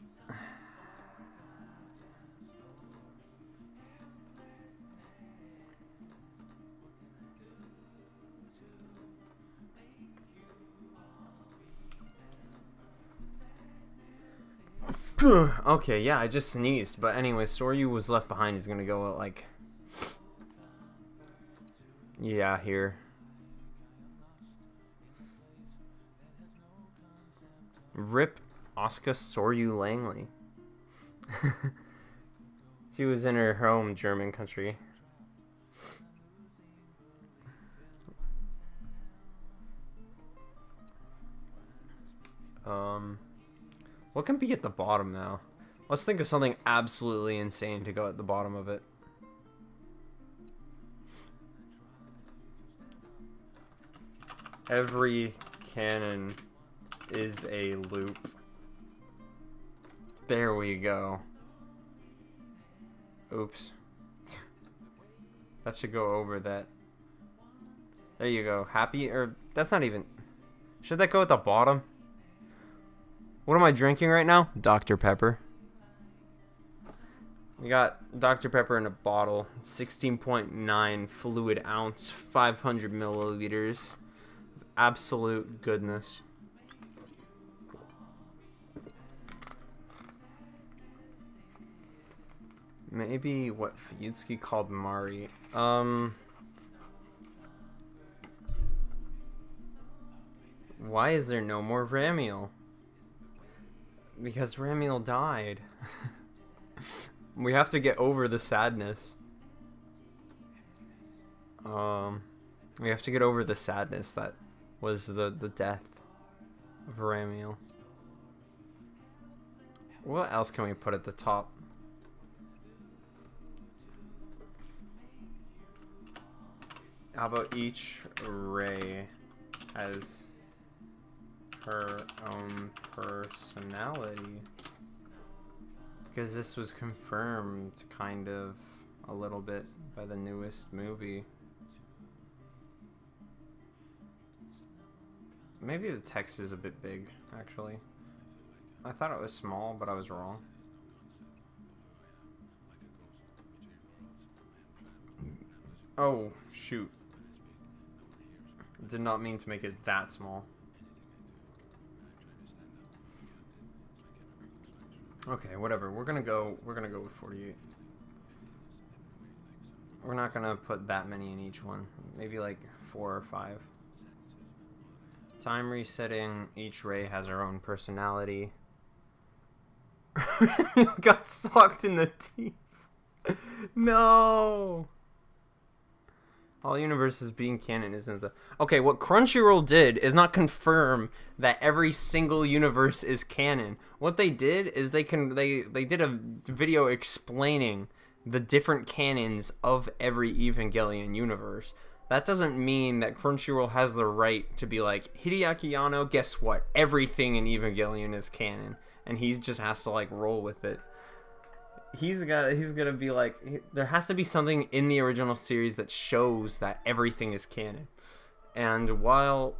okay, yeah, I just sneezed. But anyway, Soryu was left behind is gonna go at like, yeah, here. Rip Asuka Soryu Langley. She was in her home German country. What can be at the bottom now? Let's think of something absolutely insane to go at the bottom of it. Every cannon is a loop. There we go. Oops. That should go over that. There you go. Happy? Or that's not even... Should that go at the bottom? What am I drinking right now? Dr. Pepper. We got Dr. Pepper in a bottle. 16.9 fluid ounce. 500 milliliters. Absolute goodness. Maybe what Fuyutsuki called Mari. Why is there no more Ramiel? Because Ramiel died. We have to get over the sadness. We have to get over the sadness that was the death of Ramiel. What else can we put at the top? How about each Rei has her own personality? Because this was confirmed kind of a little bit by the newest movie. Maybe the text is a bit big, actually. I thought it was small, but I was wrong. Oh, shoot. Did not mean to make it that small. Okay, whatever. We're gonna go with 48. We're not gonna put that many in each one. Maybe like 4 or 5. Time resetting. Each Rei has her own personality. Got socked in the teeth. No. All universes being canon isn't the... Okay, what Crunchyroll did is not confirm that every single universe is canon. What they did is they did a video explaining the different canons of every Evangelion universe. That doesn't mean that Crunchyroll has the right to be like, Hideaki Anno, guess what? Everything in Evangelion is canon. And he just has to, like, roll with it. He's gonna be like, there has to be something in the original series that shows that everything is canon. And while,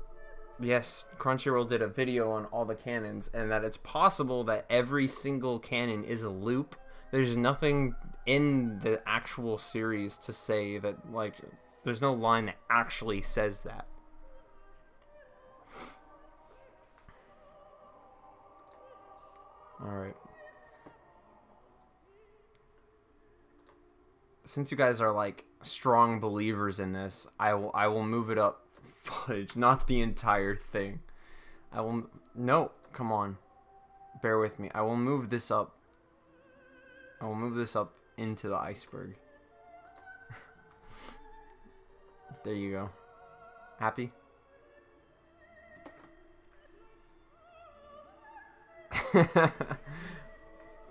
yes, Crunchyroll did a video on all the canons, and that it's possible that every single canon is a loop, there's nothing in the actual series to say that, like, there's no line that actually says that. Alright. Since you guys are, like, strong believers in this, I will move it up footage, not the entire thing. No, come on. Bear with me. I will move this up. I will move this up into the iceberg. There you go. Happy?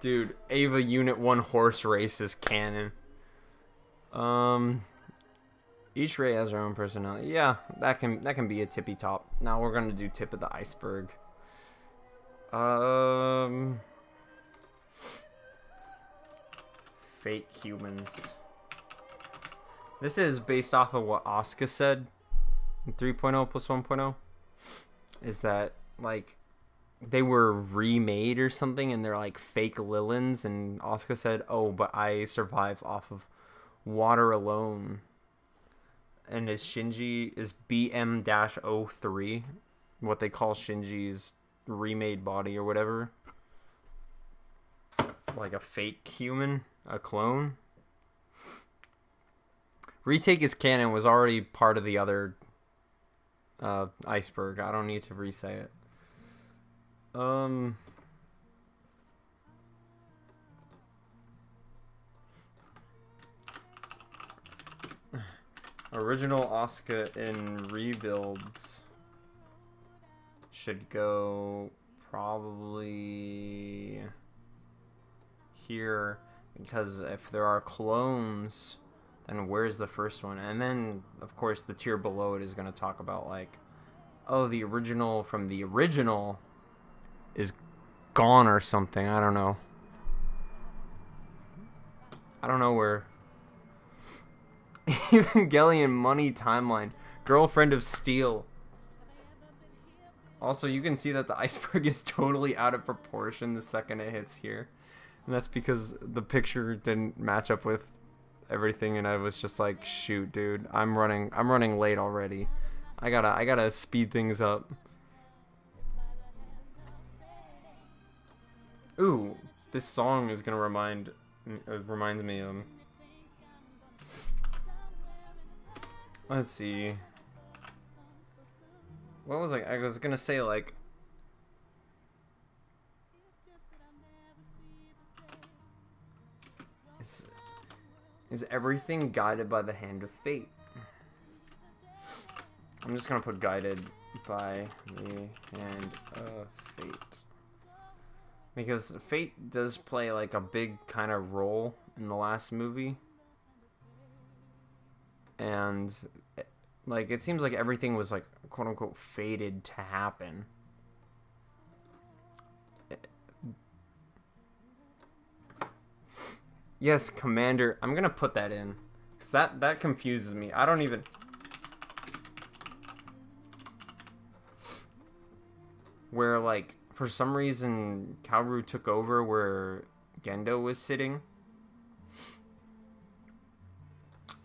Dude, Ava Unit 1 horse race is canon. Each ray has their own personality. Yeah, that can be a tippy top. Now we're gonna do tip of the iceberg. Fake humans. This is based off of what Asuka said in 3.0 plus 1.0. Is that, like, they were remade or something and they're like fake Lilins, and Asuka said, oh, but I survive off of water alone. And his Shinji is BM-03, what they call Shinji's remade body or whatever. Like a fake human, a clone. Retake is canon was already part of the other iceberg. I don't need to re-say it. Original Asuka in rebuilds should go probably here, because if there are clones, then where's the first one? And then, of course, the tier below it is going to talk about, like, oh, the original from the original is gone or something. I don't know. I don't know where. Evangelion money timeline. Girlfriend of Steel. Also, you can see that the iceberg is totally out of proportion the second it hits here. And that's because the picture didn't match up with everything, and I was just like, shoot, dude, I'm running late already. I gotta speed things up. Ooh, this song is gonna reminds me. Let's see. What was I was gonna say, like, is everything guided by the hand of fate? I'm just gonna put guided by the hand of fate, because fate does play, like, a big kind of role in the last movie, and, like, it seems like everything was, like, quote unquote fated to happen. Yes, Commander. I'm gonna put that in, because that confuses me. I don't even. Where, like, for some reason Kaoru took over where Gendo was sitting.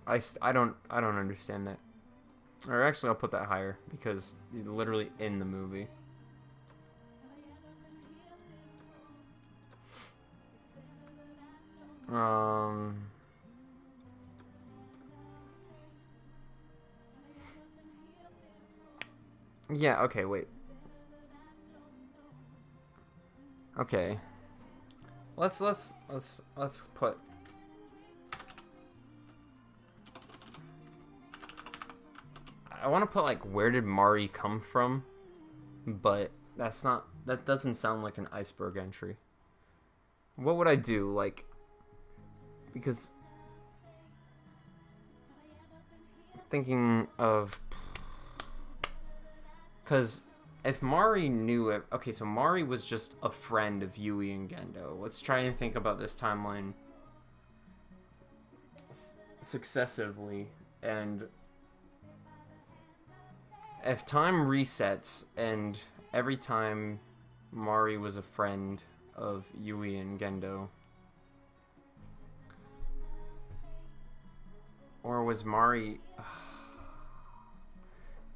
I don't understand that. Or actually, I'll put that higher, because it's literally in the movie. Yeah, okay, wait. Okay. Let's put I want to put like where did Mari come from, but that's not. That doesn't sound like an Iceberg entry. What would I do? Like, because thinking of, because if Mari knew it, okay, so Mari was just a friend of Yui and Gendo. Let's try and think about this timeline successively, and if time resets and every time Mari was a friend of Yui and Gendo, or was Mari,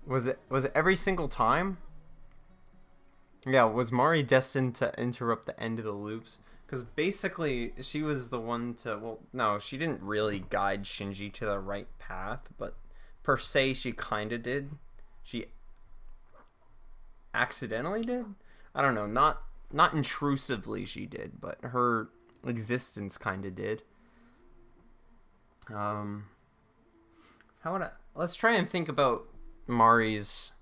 was it every single time? Yeah, was Mari destined to interrupt the end of the loops? Because basically, she was the one to... Well, no, she didn't really guide Shinji to the right path, but per se, she kind of did. She accidentally did? I don't know, not intrusively she did, but her existence kind of did. How would I... Let's try and think about Mari's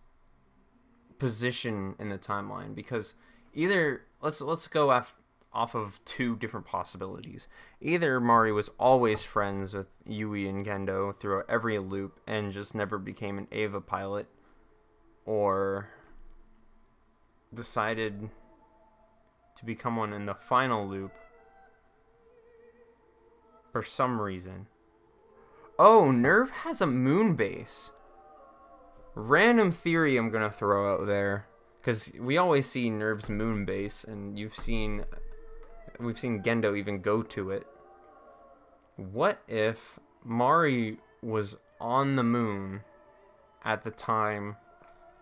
position in the timeline, because either let's go off of two different possibilities. Either Mari was always friends with Yui and Gendo throughout every loop and just never became an Eva pilot, or decided to become one in the final loop for some reason. Oh, Nerve has a moon base. Random theory I'm gonna throw out there, because we always see Nerve's moon base, and we've seen Gendo even go to it. What if Mari was on the moon at the time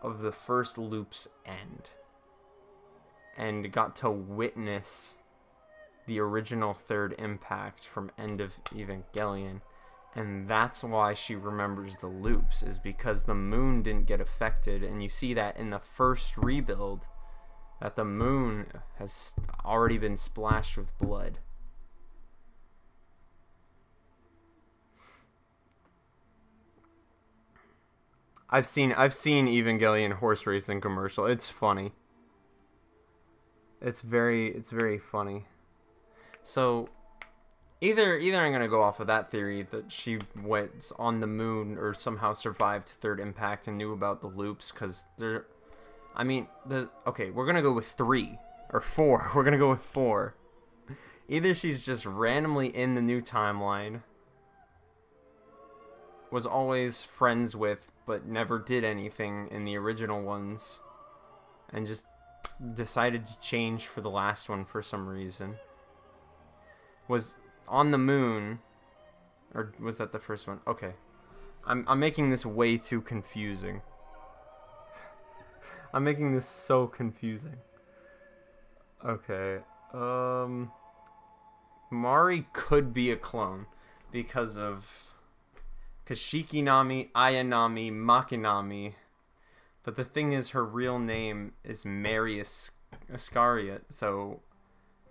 of the first loop's end and got to witness the original third impact from End of Evangelion? And that's why she remembers the loops, is because the moon didn't get affected. And you see that in the first rebuild, that the moon has already been splashed with blood. I've seen Evangelion horse racing commercial. It's funny. It's very funny. So Either I'm gonna go off of that theory that she went on the moon or somehow survived third impact and knew about the loops, because okay, we're gonna go with 3 or 4. We're gonna go with 4. Either she's just randomly in the new timeline, was always friends with but never did anything in the original ones, and just decided to change for the last one for some reason. Was on the moon, or was that the first one? Okay, I'm making this way too confusing. I'm making this so confusing. Okay, Mari could be a clone because Shikinami, Ayanami, Makinami, but the thing is, her real name is Mary Iscariot, so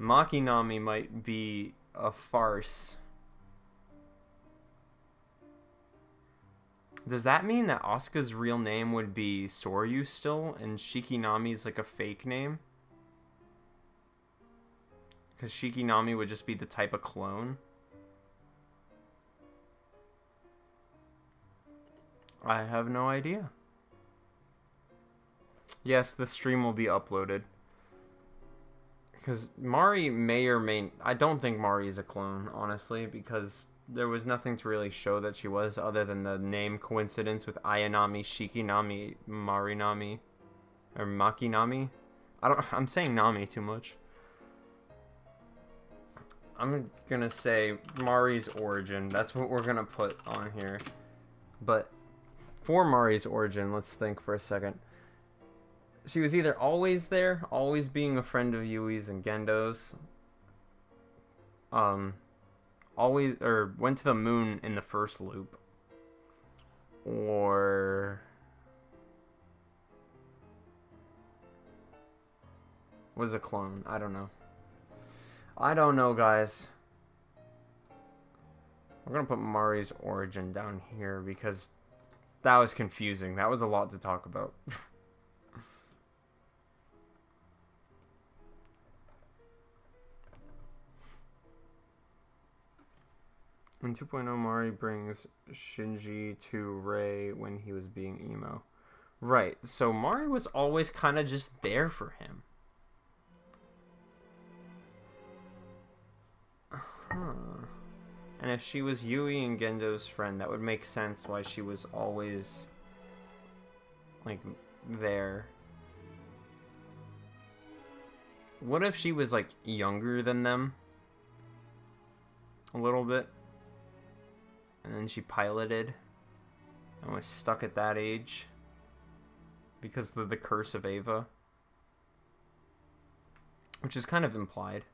Makinami might be a farce. Does that mean that Asuka's real name would be Soryu still, and Shikinami's like a fake name? Because Shikinami would just be the type of clone? I have no idea. Yes, the stream will be uploaded. Because Mari may or may... I don't think Mari is a clone, honestly, because there was nothing to really show that she was, other than the name coincidence with Ayanami, Shikinami, Marinami, or Makinami. I'm saying Nami too much. I'm gonna say Mari's origin. That's what we're gonna put on here. But for Mari's origin, let's think for a second. She was either always there, always being a friend of Yui's and Gendo's, always, or went to the moon in the first loop, or was a clone. I don't know. I don't know, guys. We're gonna put Mari's origin down here because that was confusing. That was a lot to talk about. In 2.0, Mari brings Shinji to Rei when he was being emo. Right, so Mari was always kind of just there for him. Huh. And if she was Yui and Gendo's friend, that would make sense why she was always, like, there. What if she was, like, younger than them? A little bit. And then she piloted and was stuck at that age because of the curse of Ava, which is kind of implied.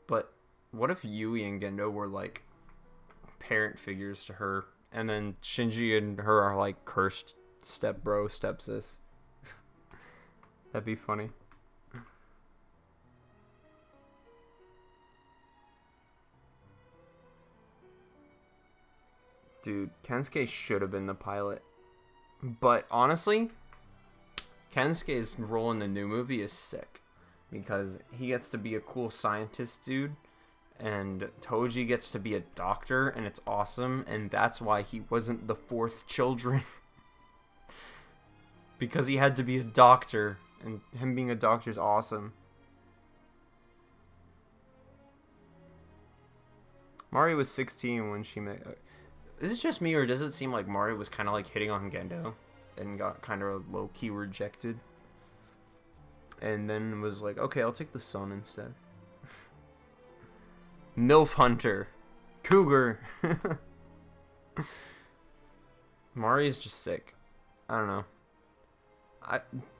But what if Yui and Gendo were like parent figures to her, and then Shinji and her are like cursed stepbro, stepsis? That'd be funny. Dude, Kensuke should have been the pilot. But honestly, Kensuke's role in the new movie is sick. Because he gets to be a cool scientist dude. And Toji gets to be a doctor. And it's awesome. And that's why he wasn't the fourth children. Because he had to be a doctor. And him being a doctor is awesome. Mari was 16 when she met... Is it just me, or does it seem like Mari was kind of like hitting on Gendo and got kind of low-key rejected? And then was like, okay, I'll take the son instead. MILF Hunter. Cougar. Mari's just sick. I don't know.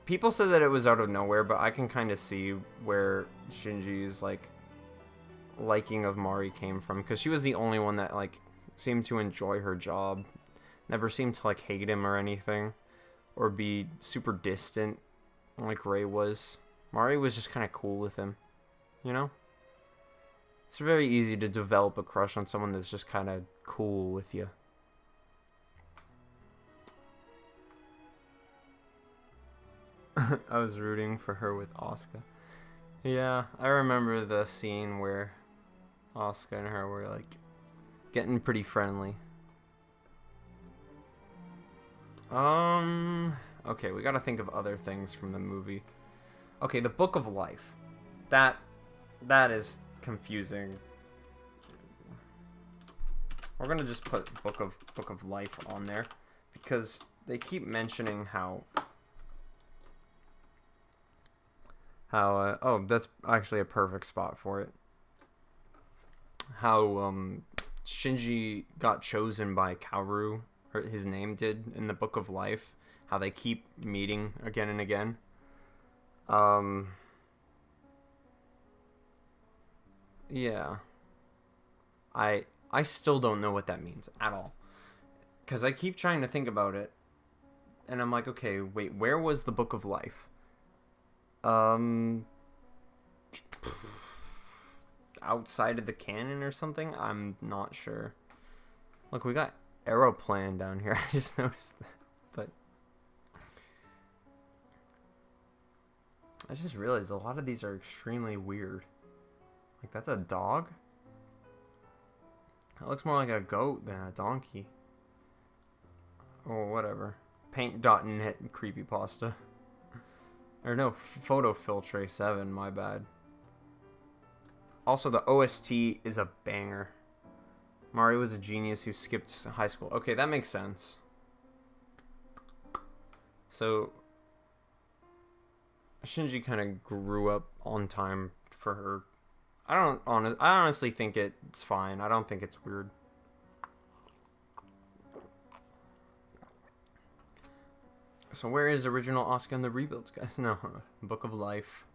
People said that it was out of nowhere, but I can kind of see where Shinji's like liking of Mari came from, because she was the only one that like seemed to enjoy her job, never seemed to like hate him or anything, or be super distant like Rei was. Mari was just kind of cool with him, you know? It's very easy to develop a crush on someone that's just kind of cool with you. I was rooting for her with Asuka. Yeah, I remember the scene where Asuka and her were like getting pretty friendly. Okay, we gotta think of other things from the movie. Okay, the Book of Life. That is confusing. We're gonna just put Book of Life on there because they keep mentioning how oh, that's actually a perfect spot for it. How Shinji got chosen by Kaoru, or his name did, in the Book of Life. How they keep meeting again and again. Yeah. I still don't know what that means at all. Because I keep trying to think about it. And I'm like, okay, wait, where was the Book of Life? Outside of the canon or something? I'm not sure. Look, we got Aeroplan down here. I just noticed that. But I just realized a lot of these are extremely weird. Like, that's a dog? That looks more like a goat than a donkey. Oh, whatever. Paint.net creepypasta. Or no, Photo Filtre 7, my bad. Also, the OST is a banger. Mari was a genius who skipped high school. Okay, that makes sense. So, Shinji kind of grew up on time for her. I honestly think it's fine. I don't think it's weird. So where is original Asuka and the rebuilds, guys? No, Book of Life.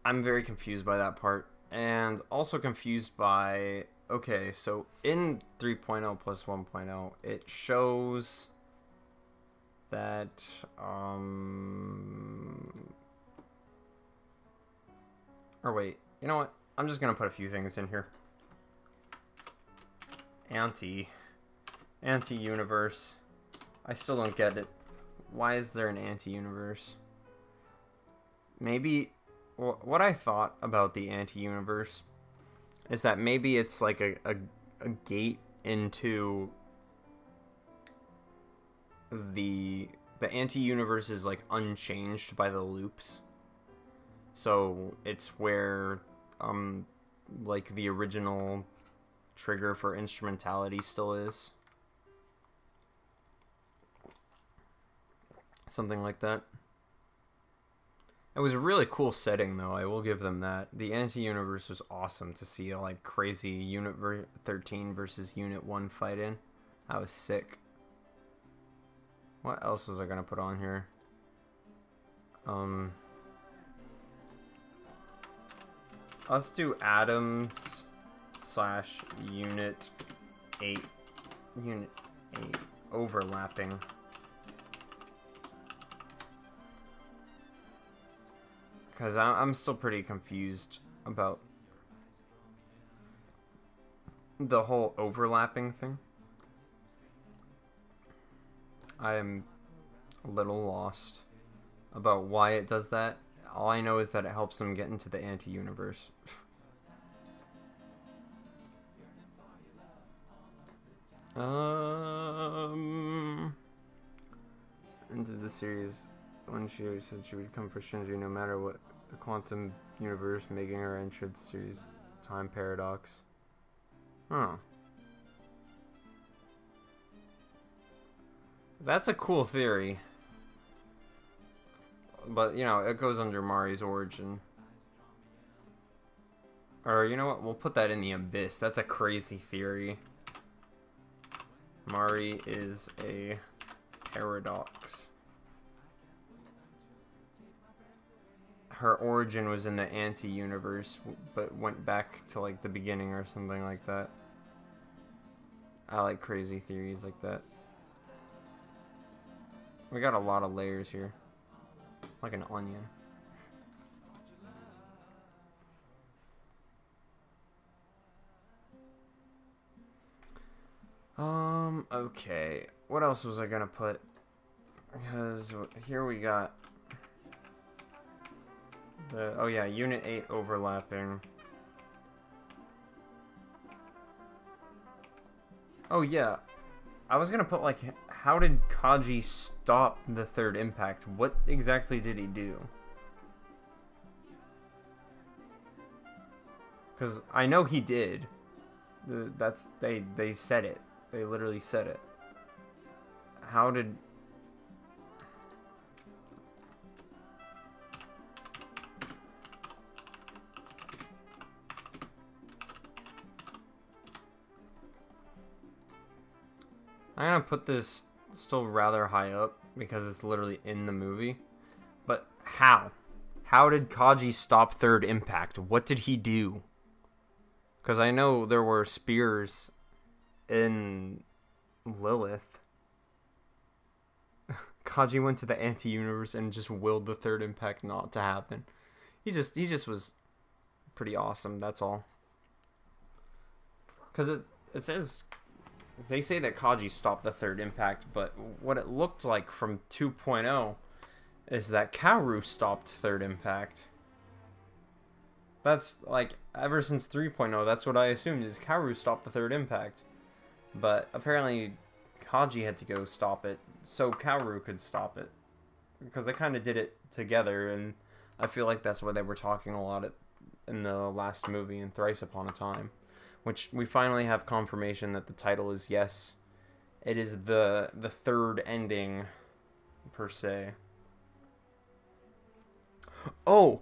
I'm very confused by that part. And also confused by... Okay, so in 3.0 plus 1.0, it shows that... Or wait, you know what? I'm just going to put a few things in here. anti-universe. I still don't get it. Why is there an anti-universe? Maybe what I thought about the anti-universe is that maybe it's like a gate into the anti-universe is like unchanged by the loops. So it's where like the original trigger for instrumentality still is. Something like that. It was a really cool setting, though. I will give them that. The anti-universe was awesome to see a like crazy Unit 13 versus Unit 1 fight in. That was sick. What else was I gonna put on here? Let's do Atoms / Unit 8. Unit 8 overlapping. Because I'm still pretty confused about the whole overlapping thing. I am a little lost about why it does that. All I know is that it helps them get into the anti-universe. Into the series, when she said she would come for Shinji no matter what, the quantum universe making her entrance series time paradox. Huh. That's a cool theory. But, you know, it goes under Mari's origin. Or, you know what? We'll put that in the abyss. That's a crazy theory. Mari is a paradox. Her origin was in the anti-universe, but went back to, like, the beginning or something like that. I like crazy theories like that. We got a lot of layers here. Like an onion. Okay. What else was I gonna put? Because here we got the, oh yeah, Unit 8 overlapping. Oh yeah. I was gonna put like, how did Kaji stop the third impact? What exactly did he do? Because I know he did. That's they said it. They literally said it. How did? I'm gonna put this still rather high up because it's literally in the movie. But how? How did Kaji stop third impact? What did he do? Because I know there were spears in Lilith. Kaji went to the anti-universe and just willed the third impact not to happen. He just was pretty awesome, that's all. Because it says, they say that Kaji stopped the third impact, but what it looked like from 2.0 is that Kaoru stopped third impact. That's like, ever since 3.0, that's what I assumed, is Kaoru stopped the third impact. But apparently Kaji had to go stop it so Kaoru could stop it. Because they kind of did it together, and I feel like that's why they were talking a lot in the last movie in Thrice Upon a Time. Which we finally have confirmation that the title is, yes, it is the third ending, per se. Oh,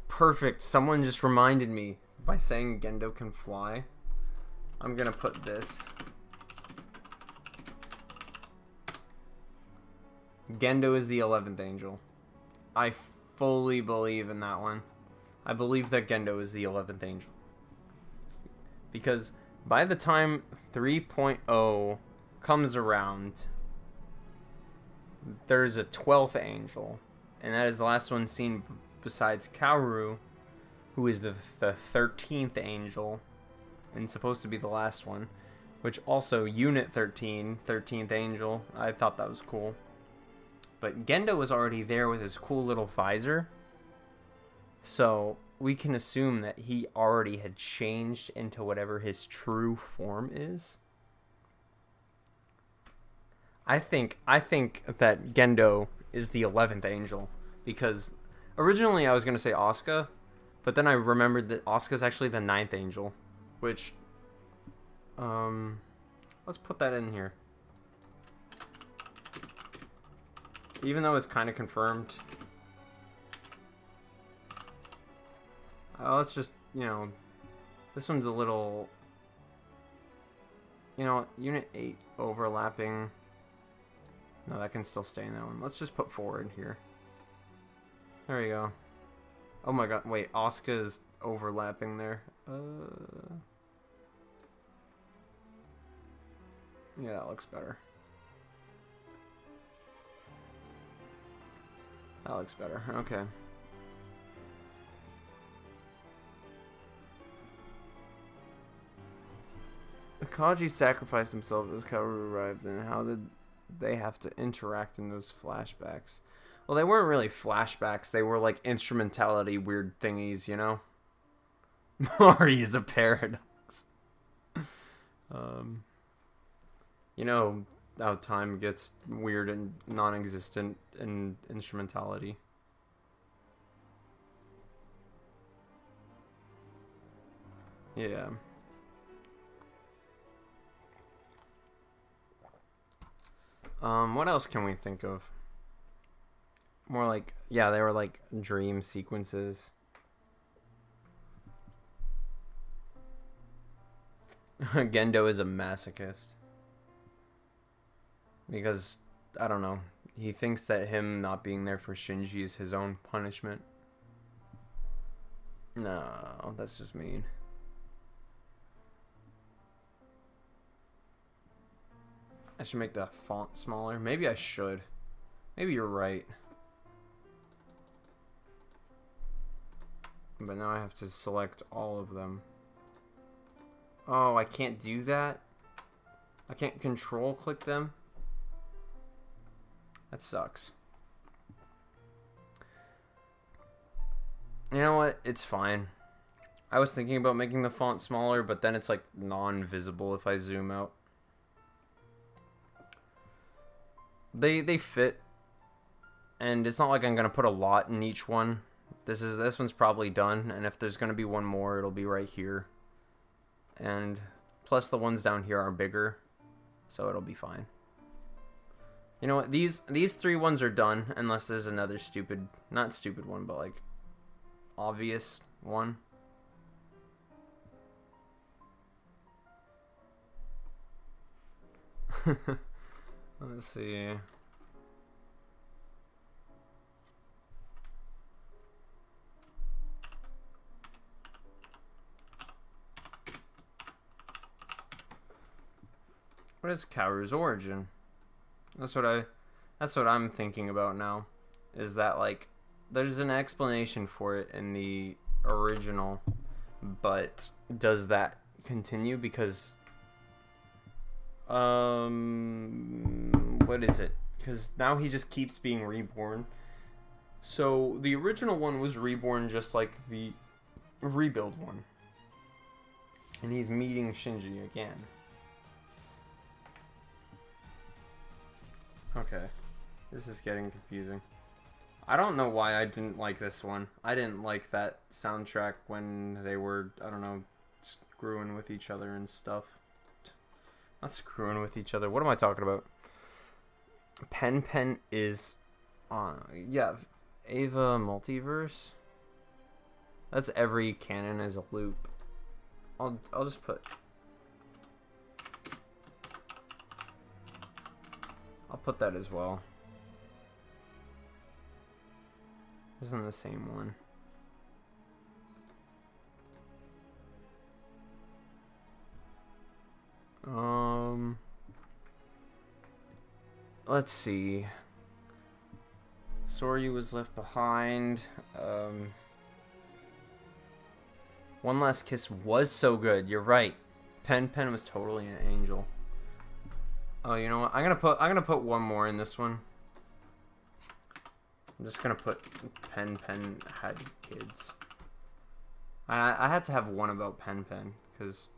perfect. Someone just reminded me by saying Gendo can fly. I'm gonna put this. Gendo is the 11th angel. I fully believe in that one. I believe that Gendo is the 11th angel. Because by the time 3.0 comes around, there's a 12th angel. And that is the last one seen besides Kaoru, who is the 13th angel, and supposed to be the last one. Which also, Unit 13, 13th Angel, I thought that was cool. But Gendo was already there with his cool little visor. So we can assume that he already had changed into whatever his true form is. I think that Gendo is the 11th Angel. Because originally I was going to say Asuka. But then I remembered that Asuka's actually the 9th Angel. Which, let's put that in here. Even though it's kind of confirmed. Let's just, you know, this one's a little, you know, Unit 8 overlapping. No, that can still stay in that one. Let's just put forward here. There we go. Oh my god, wait, Asuka's overlapping there. Yeah, that looks better. That looks better, okay. Kaji sacrificed himself as Kaoru arrived, and how did they have to interact in those flashbacks? Well, they weren't really flashbacks, they were like instrumentality weird thingies, you know? Mari is a paradox. You know how time gets weird and non-existent in instrumentality. Yeah. What else can we think of? More like, yeah, they were like dream sequences. Gendo is a masochist. Because, I don't know, he thinks that him not being there for Shinji is his own punishment. No, that's just mean. I should make the font smaller. Maybe I should. Maybe you're right. But now I have to select all of them. Oh, I can't do that? I can't control click them? That sucks. You know what? It's fine. I was thinking about making the font smaller, but then it's like non-visible if I zoom out. They fit, and it's not like I'm gonna put a lot in each one. This one's probably done, and if there's gonna be one more, it'll be right here. And plus the ones down here are bigger, so it'll be fine. You know what? These 3 ones are done, unless there's another stupid, not stupid one, but like obvious one. Let's see. What is Kaoru's origin? That's what I'm thinking about now. Is that like there's an explanation for it in the original, but does that continue? Because what is it? Because now he just keeps being reborn. So the original one was reborn just like the rebuild one. And he's meeting Shinji again. Okay. This is getting confusing. I don't know why I didn't like this one. I didn't like that soundtrack when they were, I don't know, screwing with each other and stuff. Not screwing with each other. What am I talking about? Pen is on. Yeah, Ava Multiverse. That's every canon is a loop. I'll just put. I'll put that as well. Isn't the same one. Let's see. Soryu was left behind. One Last Kiss was so good. You're right. Pen was totally an angel. Oh, you know what? I'm gonna put one more in this one. I'm just gonna put Pen had kids. I had to have one about Pen because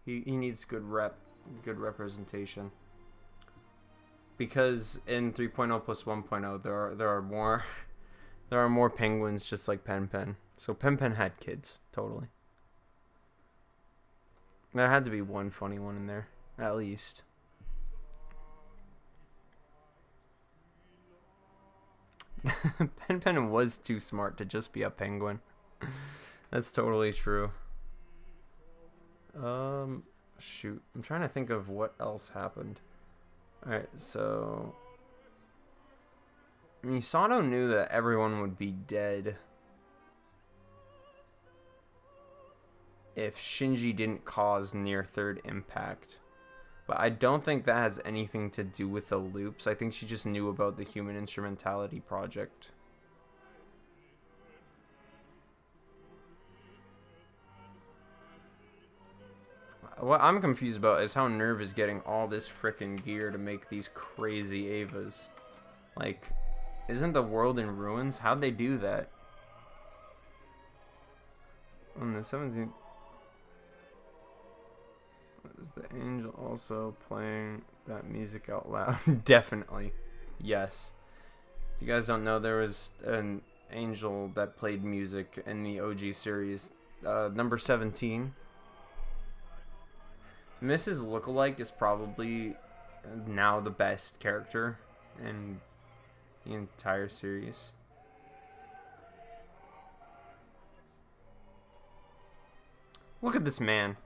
he needs good representation. Because in 3.0 plus 1.0 there are more penguins just like Pen. So Pen had kids, totally. There had to be one funny one in there, at least. Pen was too smart to just be a penguin. That's totally true. Shoot. I'm trying to think of what else happened. Alright, so Misato knew that everyone would be dead if Shinji didn't cause near third impact. But I don't think that has anything to do with the loops. I think she just knew about the Human Instrumentality project. What I'm confused about is how Nerve is getting all this frickin' gear to make these crazy Avas. Like, isn't the world in ruins? How'd they do that? On the 17th... Is the angel also playing that music out loud? Definitely. Yes. If you guys don't know, there was an angel that played music in the OG series. Number 17. Mrs. Lookalike is probably now the best character in the entire series. Look at this man.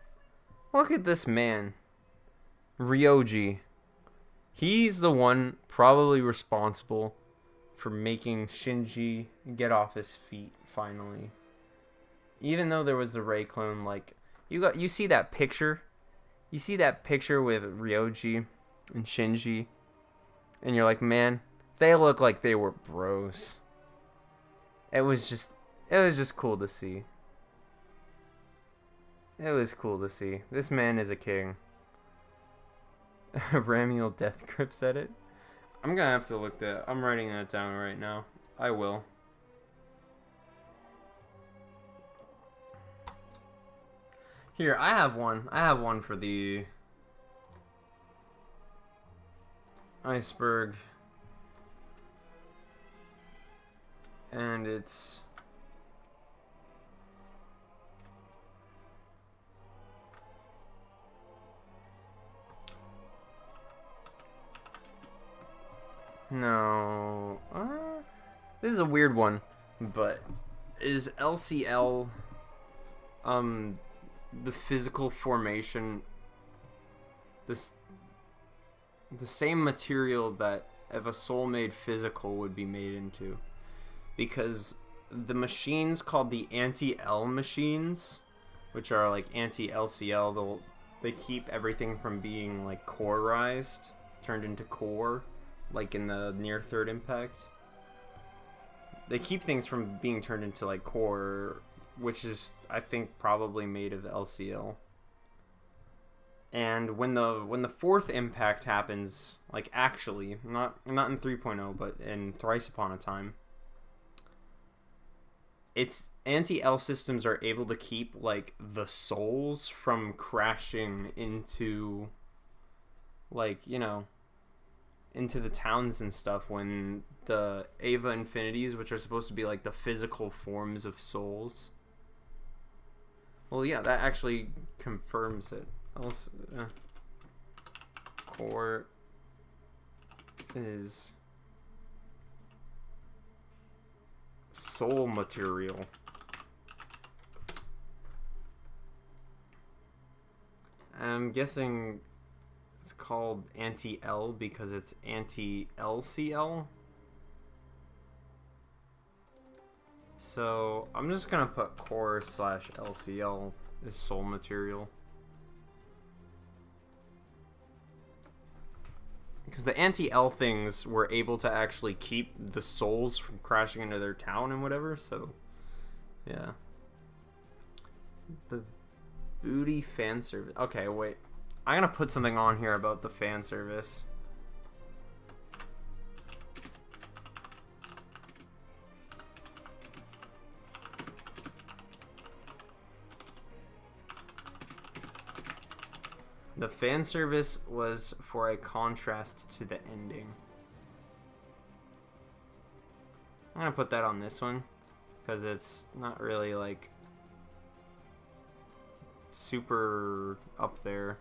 Look at this man. Ryoji. He's the one probably responsible for making Shinji get off his feet finally. Even though there was the Rei clone, like you see that picture? You see that picture with Ryoji and Shinji, and you're like, man, they look like they were bros. It was just cool to see. It was cool to see. This man is a king. Ramiel Death Grip said it. I'm gonna have to look that. I'm writing that down right now. I will. Here, I have one. I have one for the Iceberg. And it's no. This is a weird one, but is LCL the physical formation the same material that if a soul made physical would be made into? Because the machines called the anti-L machines, which are like anti-LCL, they keep everything from being like coreized, turned into core, like in the near third impact. They keep things from being turned into like core, which is, I think, probably made of LCL. And when the fourth impact happens, like actually, not in 3.0, but in Thrice Upon a Time, its anti-L systems are able to keep like the souls from crashing into, like, you know, into the towns and stuff when the Ava Infinities, which are supposed to be like the physical forms of souls. Well, yeah, that actually confirms it. Also, core is soul material. I'm guessing it's called anti-L because it's anti-LCL. So I'm just gonna put core / LCL is soul material. Because the anti-L things were able to actually keep the souls from crashing into their town and whatever, so yeah. Booty fan service. Okay, wait. I'm gonna put something on here about the fan service. The fan service was for a contrast to the ending. I'm gonna put that on this one because it's not really like super up there.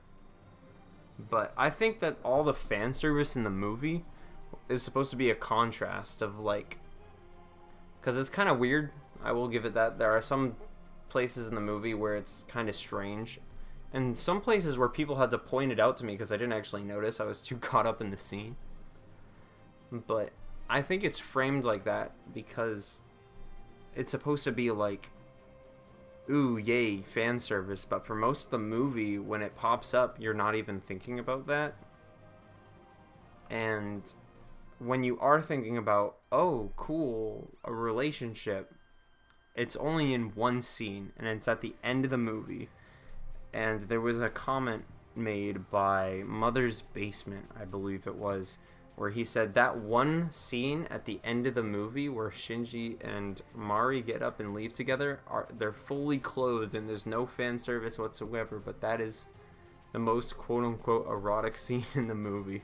But I think that all the fan service in the movie is supposed to be a contrast of like, because it's kind of weird. I will give it that. There are some places in the movie where it's kind of strange, and some places where people had to point it out to me because I didn't actually notice. I was too caught up in the scene. But I think it's framed like that because it's supposed to be like, ooh, yay, fan service. But for most of the movie, when it pops up, you're not even thinking about that. And when you are thinking about, oh, cool, a relationship, it's only in one scene, and it's at the end of the movie. And there was a comment made by Mother's Basement, I believe it was, where he said that one scene at the end of the movie where Shinji and Mari get up and leave together, they're fully clothed and there's no fan service whatsoever, but that is the most quote-unquote erotic scene in the movie.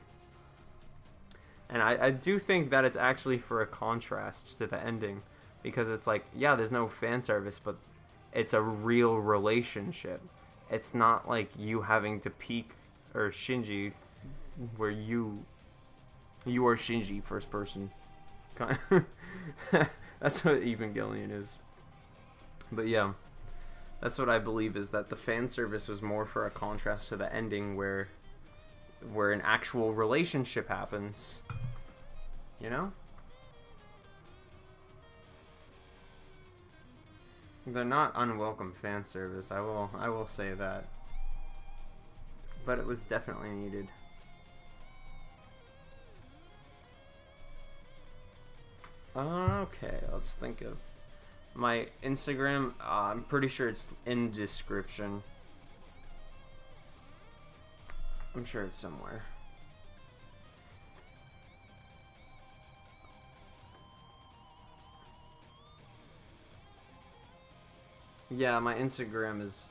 And I do think that it's actually for a contrast to the ending, because it's like, yeah, there's no fan service, but it's a real relationship. It's not like you having to peek, or Shinji, where you are Shinji, first person. That's what Evangelion is. But yeah, that's what I believe, is that the fan service was more for a contrast to the ending where an actual relationship happens. You know? They're not unwelcome fan service, I will say that. But it was definitely needed. Okay, let's think of my Instagram. I'm pretty sure it's in the description. I'm sure it's somewhere. Yeah, my Instagram is...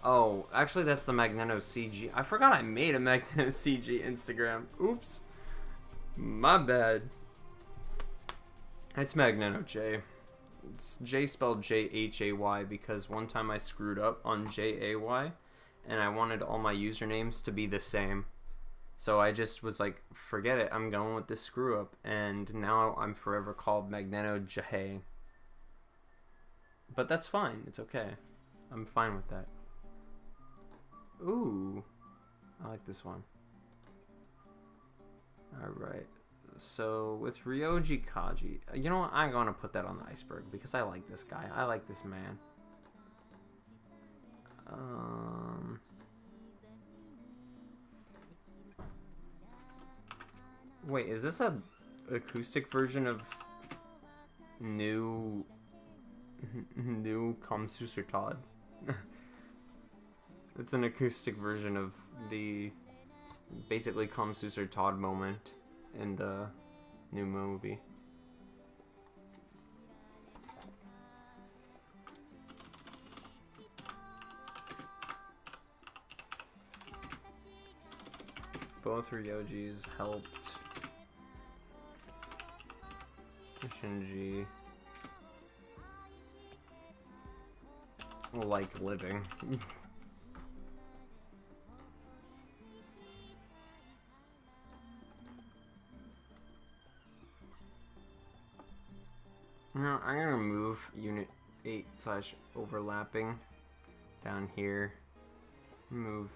Oh, actually that's the Magneno CG. I forgot I made a Magneno CG Instagram. Oops. My bad. It's Magneno J. It's J spelled J-H-A-Y because one time I screwed up on J-A-Y and I wanted all my usernames to be the same. So I just was like, forget it, I'm going with this screw up, and now I'm forever called Magneno J. But that's fine, it's okay. I'm fine with that. Ooh, I like this one. Alright, so with Ryoji Kaji, you know what, I'm gonna put that on the Iceberg because I like this guy, I like this man. Wait, is this a acoustic version of new Kamsuser Todd? It's an acoustic version of the basically Kamsuser Todd moment in the new movie. Both Ryojis helped Shinji like living. No, I'm gonna remove unit 8/overlapping down here. Move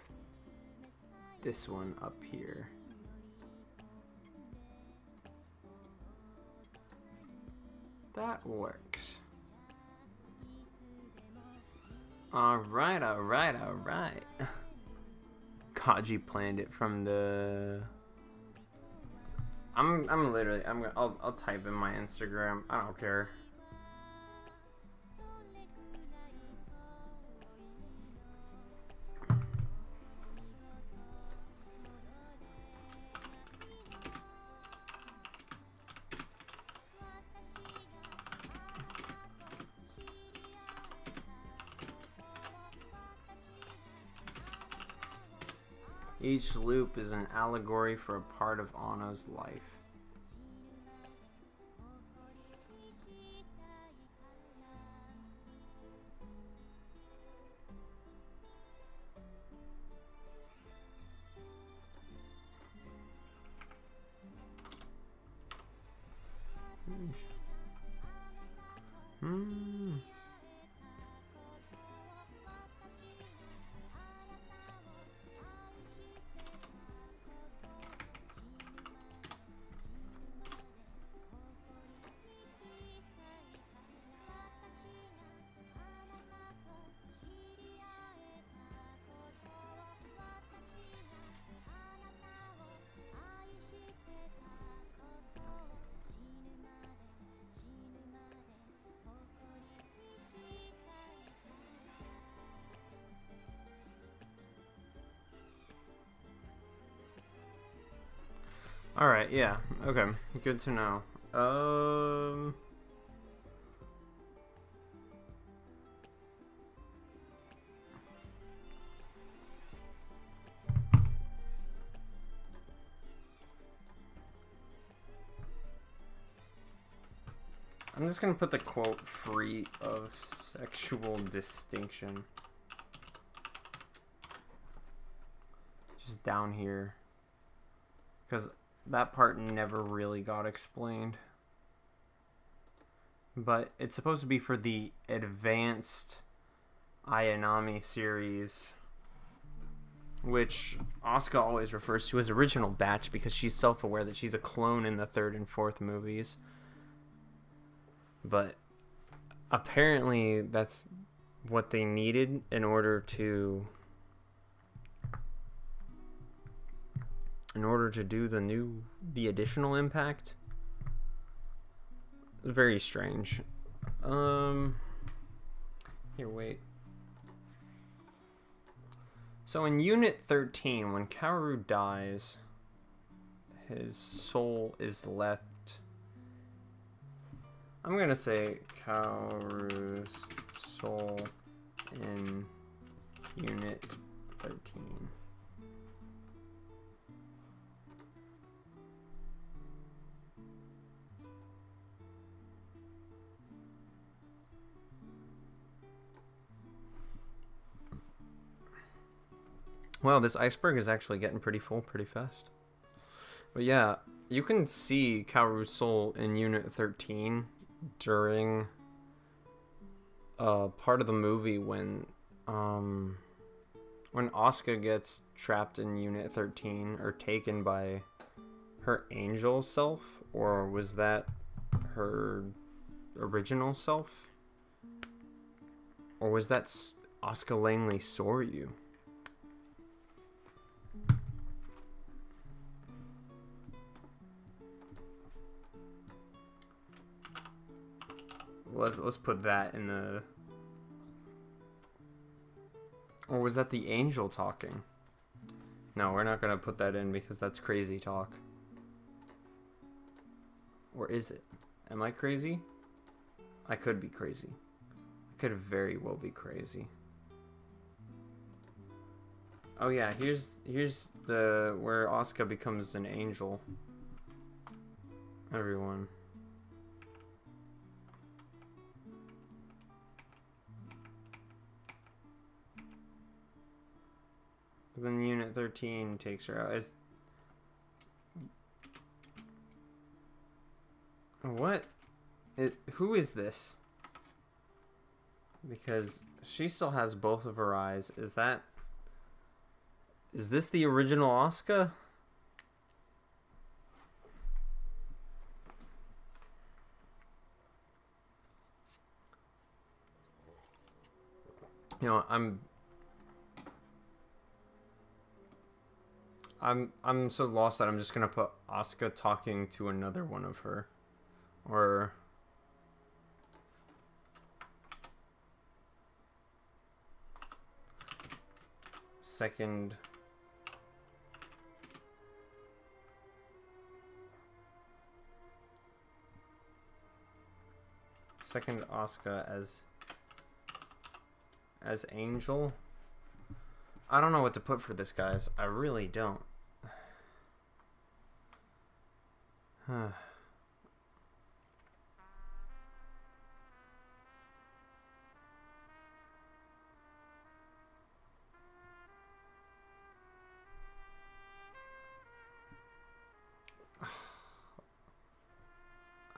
this one up here. That works. Alright, alright, alright. Kaji planned it from the... I'll type in my Instagram. I don't care. Each loop is an allegory for a part of Anna's life. Alright, yeah. Okay. Good to know. I'm just gonna put the quote free of sexual distinction. Just down here. Because that part never really got explained. But it's supposed to be for the advanced Ayanami series, which Asuka always refers to as original batch because she's self-aware that she's a clone in the 3rd and 4th movies. But apparently that's what they needed in order to do the additional impact. Very strange. Here, wait. So in Unit 13, when Kaoru dies, his soul is left. I'm gonna say Kaoru's soul in Unit 13. Well, this iceberg is actually getting pretty full pretty fast. But yeah, you can see Kaoru's soul in Unit 13 during part of the movie when Asuka gets trapped in Unit 13 or taken by her angel self, or was that her original self? Or was that Asuka Langley Soryu? Let's put that in the... Or was that the angel talking? No, we're not going to put that in because that's crazy talk. Or is it? Am I crazy? I could be crazy. I could very well be crazy. Oh yeah, here's the where Asuka becomes an angel. Everyone. But then Unit 13 takes her out. What? Who is this? Because she still has both of her eyes. Is this the original Asuka? You know, I'm so lost that I'm just gonna put Asuka talking to another one of her, or second Asuka as Angel. I don't know what to put for this, guys. I really don't.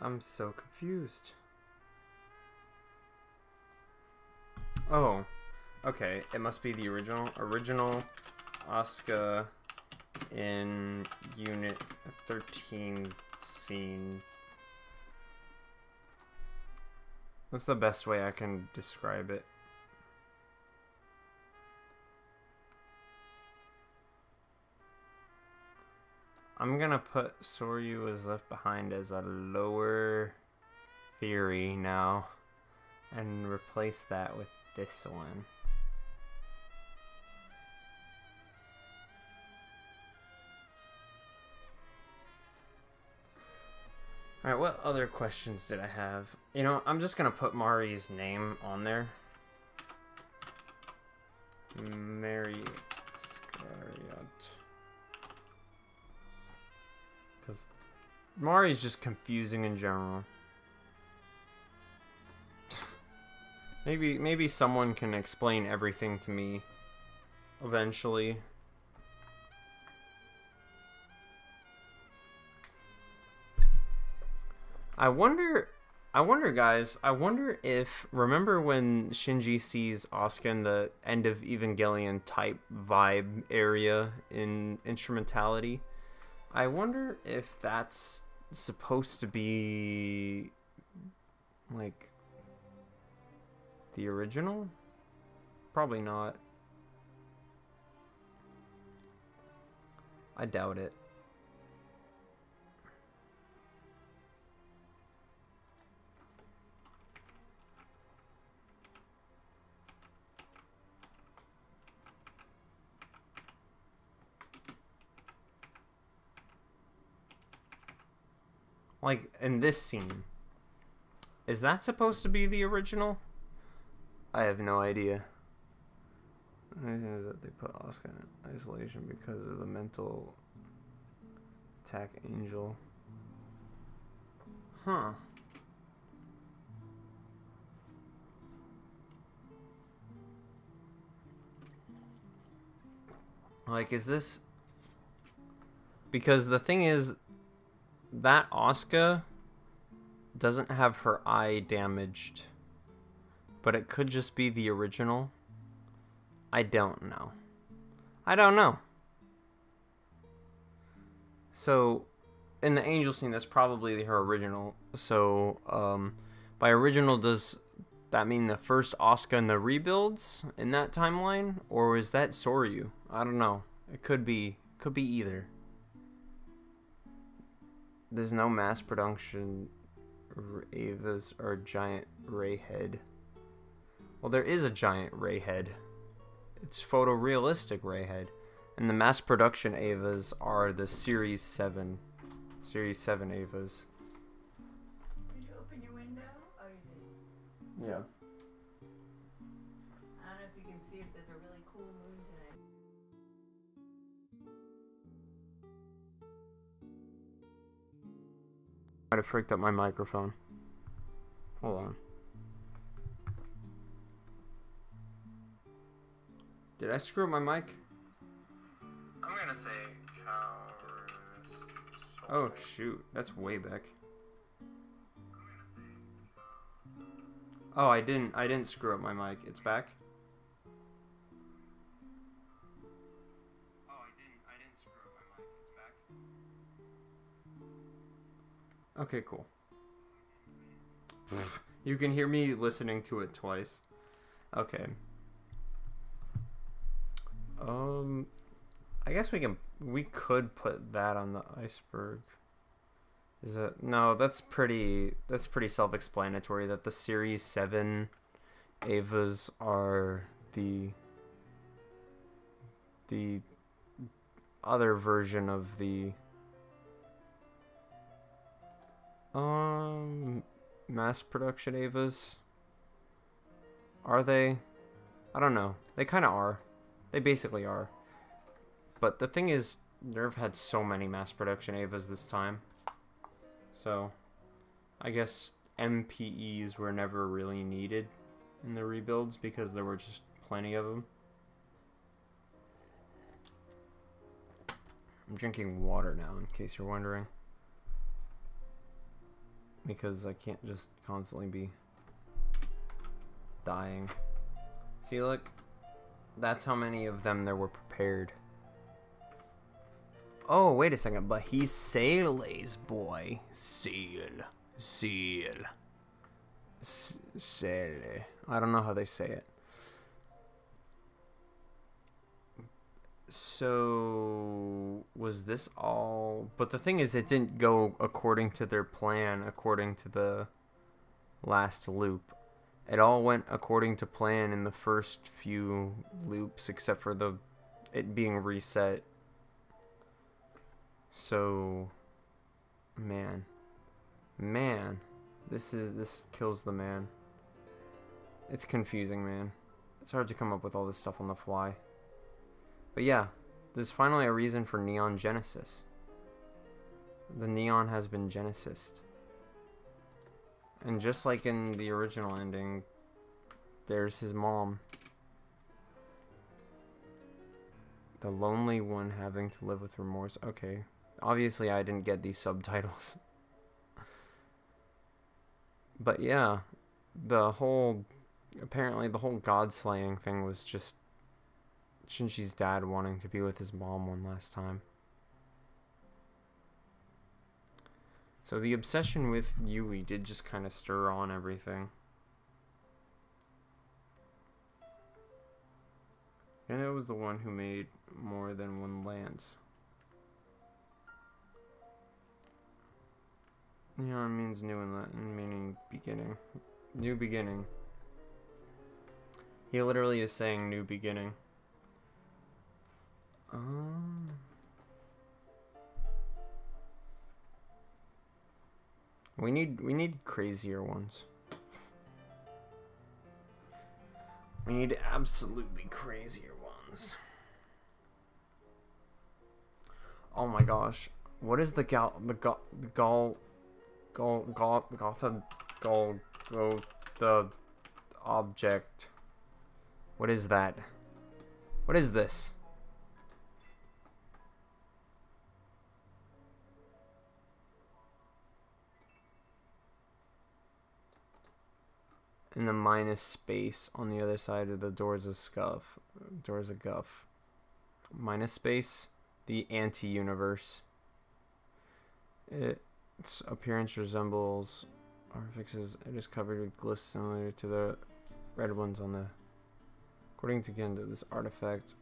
I'm so confused. Oh, okay. It must be the original Asuka in Unit 13 scene. That's the best way I can describe it. I'm gonna put Soryu was left behind as a lower theory now and replace that with this one. Alright, what other questions did I have? You know, I'm just gonna put Mari's name on there. Mary Scariot. Because Mari's just confusing in general. Maybe someone can explain everything to me eventually. I wonder guys, I wonder if, remember when Shinji sees Asuka in the end of Evangelion type vibe area in Instrumentality? I wonder if that's supposed to be like the original? Probably not. I doubt it. Like, in this scene, is that supposed to be the original? I have no idea. The reason is that they put Asuka in isolation because of the mental attack angel. Huh. Like, is this... Because the thing is, that Asuka doesn't have her eye damaged, but it could just be the original. I don't know. I don't know. So, in the angel scene, that's probably her original. So, by original, does that mean the first Asuka in the rebuilds in that timeline, or is that Soryu? I don't know. It could be either. There's no mass production Avas or giant ray head. Well, there is a giant ray head. It's photorealistic ray head. And the mass production Avas are the Series 7. Series 7 Avas. Did you open your window? Oh, you did. Yeah. I don't know if you can see it. There's a really cool moon today. Might have freaked up my microphone. Hold on. Did I screw up my mic? I'm gonna say cowards. Oh shoot, that's way back. Oh, I didn't screw up my mic. It's back. Oh, I didn't screw up my mic. It's back. Okay, cool. You can hear me listening to it twice. Okay. I guess we could put that on the iceberg. Is it? No, that's pretty self-explanatory that the Series 7 Avas are the other version of the mass production Avas. Are they? I don't know. They kind of are. They basically are. But the thing is, Nerve had so many mass production Avas this time. So, I guess MPEs were never really needed in the rebuilds because there were just plenty of them. I'm drinking water now, in case you're wondering. Because I can't just constantly be dying. See, look. That's how many of them there were prepared. Oh, wait a second. But he's Sale's boy. Sale. Sale. I don't know how they say it. So, was this all... But the thing is, it didn't go according to their plan, according to the last loop. It all went according to plan in the first few loops, except for it being reset. So, man, this kills the man. It's confusing, man. It's hard to come up with all this stuff on the fly. But yeah, there's finally a reason for Neon Genesis. The Neon has been Genesised. And just like in the original ending, there's his mom. The lonely one having to live with remorse. Okay. Obviously, I didn't get these subtitles. But yeah, apparently the whole god slaying thing was just Shinji's dad wanting to be with his mom one last time. So the obsession with Yui did just kind of stir on everything. And it was the one who made more than one lance. Neon means new in Latin, meaning beginning. New beginning. He literally is saying new beginning. We need crazier ones. We need absolutely crazier ones. Oh my gosh. What is the object? What is that? What is this? And the minus space on the other side of the doors of scuff. Doors of guff. Minus space. The anti-universe. Its appearance resembles Artifix's. It is covered with glyphs similar to the red ones on the... According to Gendo, this artifact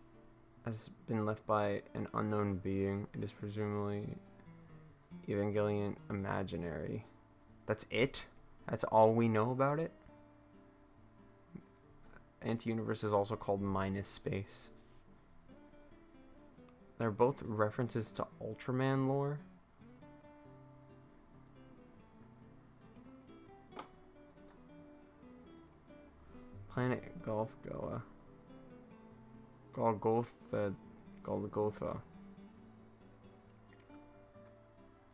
has been left by an unknown being. It is presumably Evangelion imaginary. That's it? That's all we know about it? Anti-universe is also called minus space. They're both references to Ultraman lore. Planet Golgotha. Golgotha.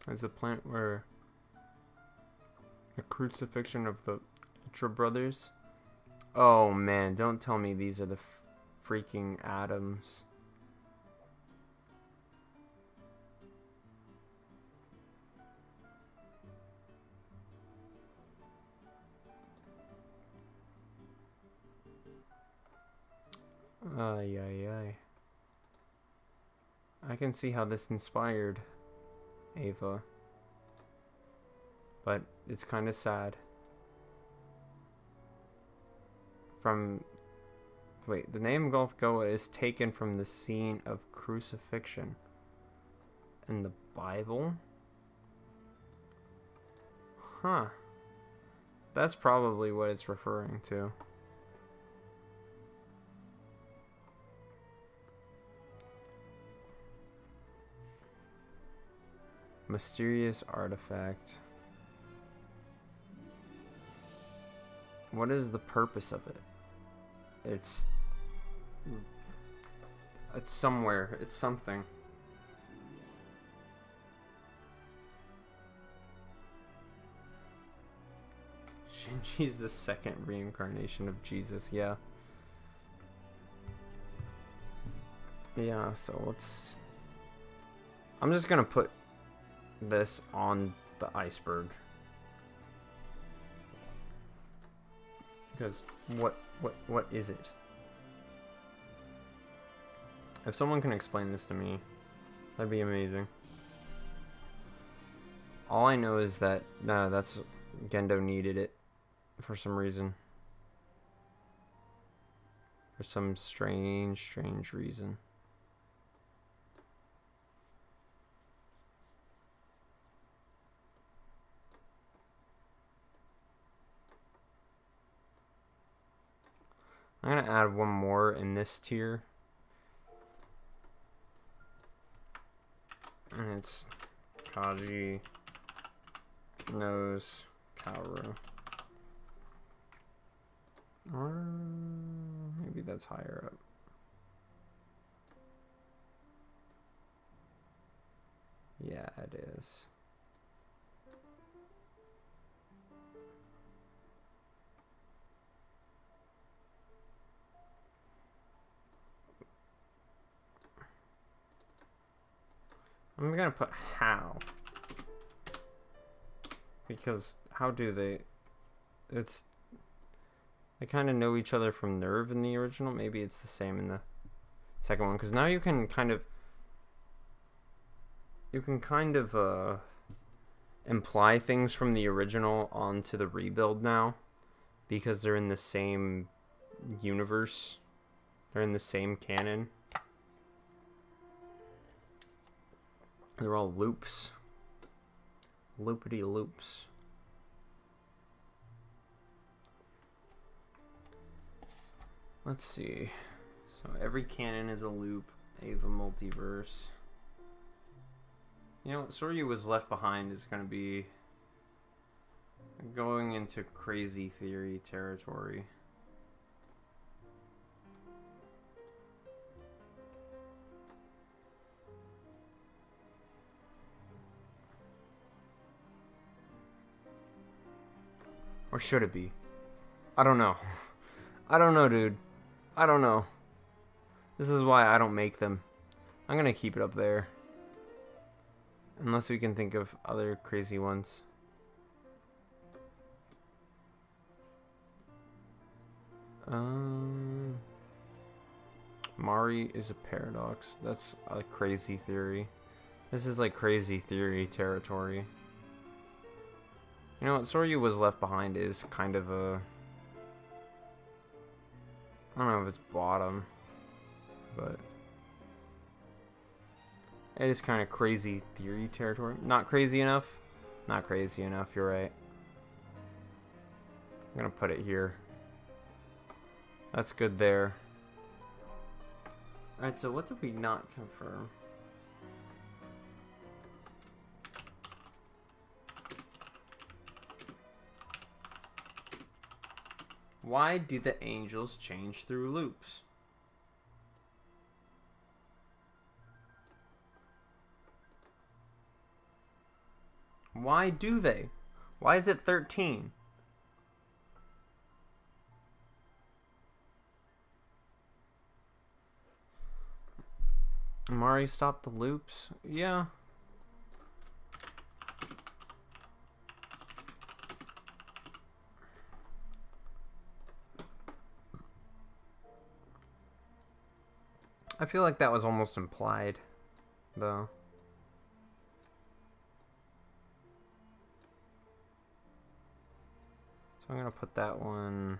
It's a planet where the crucifixion of the Ultra Brothers. Oh man, don't tell me these are the freaking atoms. Ay, ay, ay. I can see how this inspired Ava. But it's kind of sad. Wait, the name Golgotha is taken from the scene of crucifixion in the Bible? Huh. That's probably what it's referring to. Mysterious artifact. What is the purpose of it? It's It's somewhere. It's something. Shinji's the second reincarnation of Jesus, yeah. Yeah, so let's... I'm just gonna put this on the iceberg. Because what is it? If someone can explain this to me, that'd be amazing. All I know is that that's Gendo needed it for some reason. For some strange reason. I'm gonna add one more in this tier. And it's Kaji knows Kaoru. Or maybe that's higher up. Yeah, it is. I'm gonna put how. Because how do they... They kind of know each other from Nerve in the original. Maybe it's the same in the second one. Because now you can kind of... imply things from the original onto the rebuild now. Because they're in the same universe. They're in the same canon. They're all loops. Loopity loops. Let's see. So every canon is a loop. Ava multiverse. You know what? Soryu Was Left Behind is going to be going into crazy theory territory. Or should it be? I don't know. I don't know, dude. I don't know. This is why I don't make them. I'm gonna keep it up there. Unless we can think of other crazy ones. Mari is a paradox. That's a crazy theory. This is like crazy theory territory. You know what? Soryu Was Left Behind is kind of a... I don't know if it's bottom, but it is kind of crazy theory territory. Not crazy enough. Not crazy enough, you're right. I'm gonna put it here. That's good there. Alright, so what did we not confirm? Why do the angels change through loops? Why do they? Why is it 13? Mari stopped the loops? Yeah. I feel like that was almost implied, though. So I'm gonna put that one,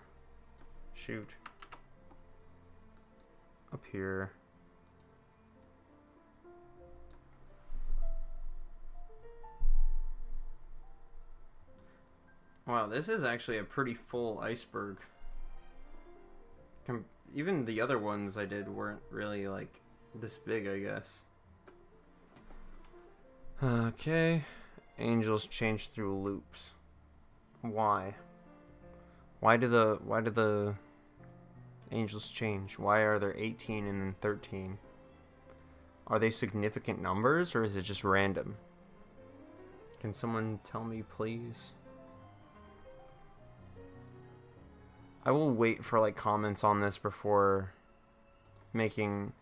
shoot, up here. Wow, this is actually a pretty full iceberg. Even the other ones I did weren't really like this big, I guess. Okay, angels change through loops. Why? Why do the angels change? Why are there 18 and then 13? Are they significant numbers, or is it just random? Can someone tell me, please? I will wait for like comments on this before making...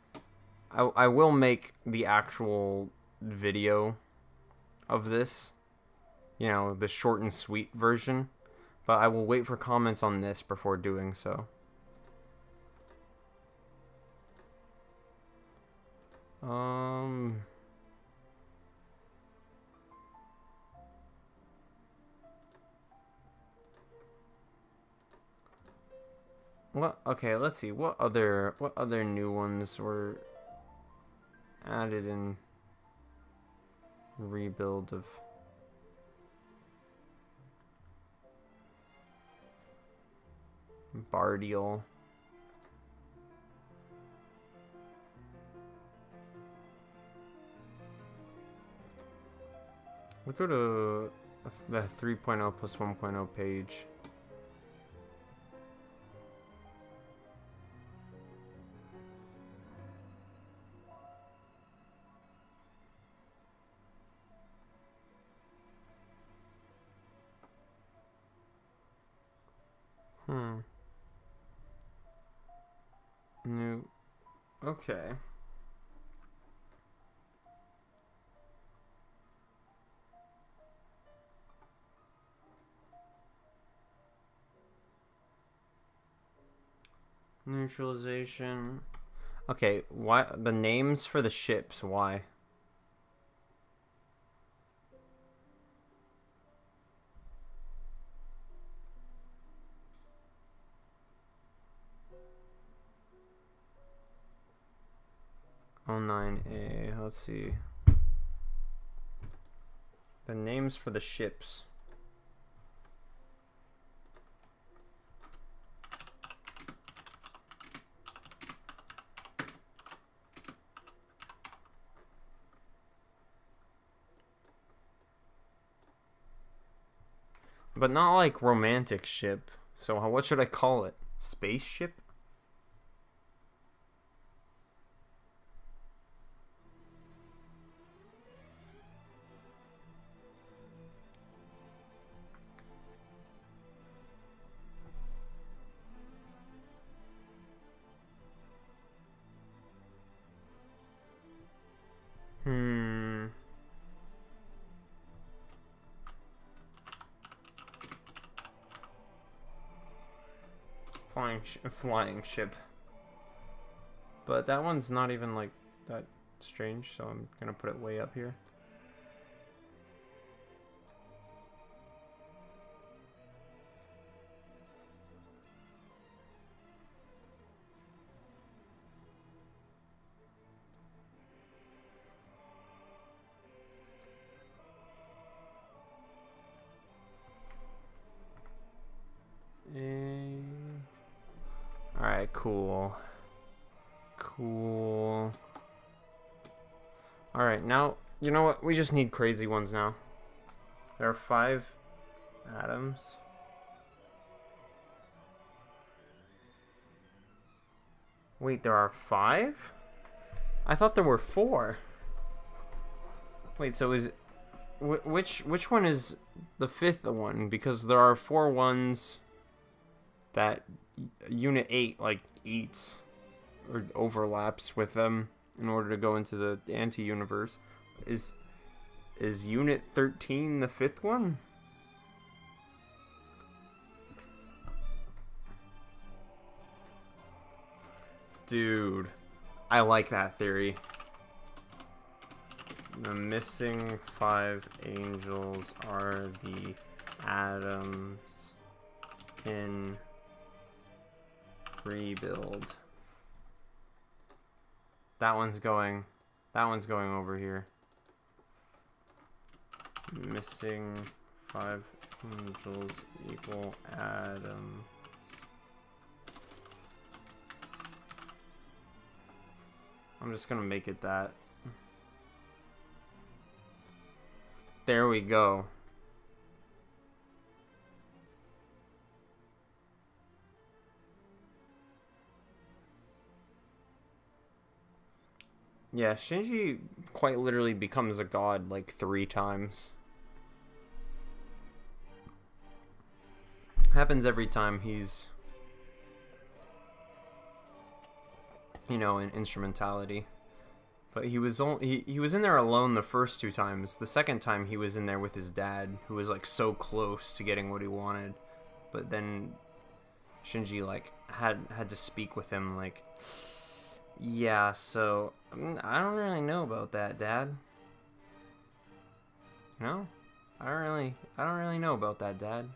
I will make the actual video of this, you know, the short and sweet version, but I will wait for comments on this before doing so. What? Okay, let's see. What other new ones were added in rebuild of Bardial? Let's go to the 3.0 plus 1.0 page. New. Okay. Neutralization. Okay, why the names for the ships? Why? Oh 9A. Let's see. The names for the ships. But not like romantic ship. So what should I call it? Spaceship? Flying ship. But that one's not even like that strange, so I'm gonna put it way up here. Alright, cool. Cool. Alright, now, you know what? We just need crazy ones now. There are 5 atoms. Wait, there are 5? I thought there were 4. Wait, so is... Which one is the 5th one? Because there are 4 ones that Unit 8, like, eats or overlaps with them in order to go into the anti-universe. Is Unit 13 the 5th one? Dude, I like that theory. The missing 5 angels are the atoms in rebuild. That one's going over here. Missing 5 angels equal atoms. I'm just gonna make it that. There we go. Yeah, Shinji quite literally becomes a god like 3 times. Happens every time he's, you know, in instrumentality. But he was he was in there alone the first 2 times. The second time he was in there with his dad, who was like so close to getting what he wanted. But then Shinji like had to speak with him like, yeah, so I don't really know about that, Dad. No, I don't really know about that, Dad.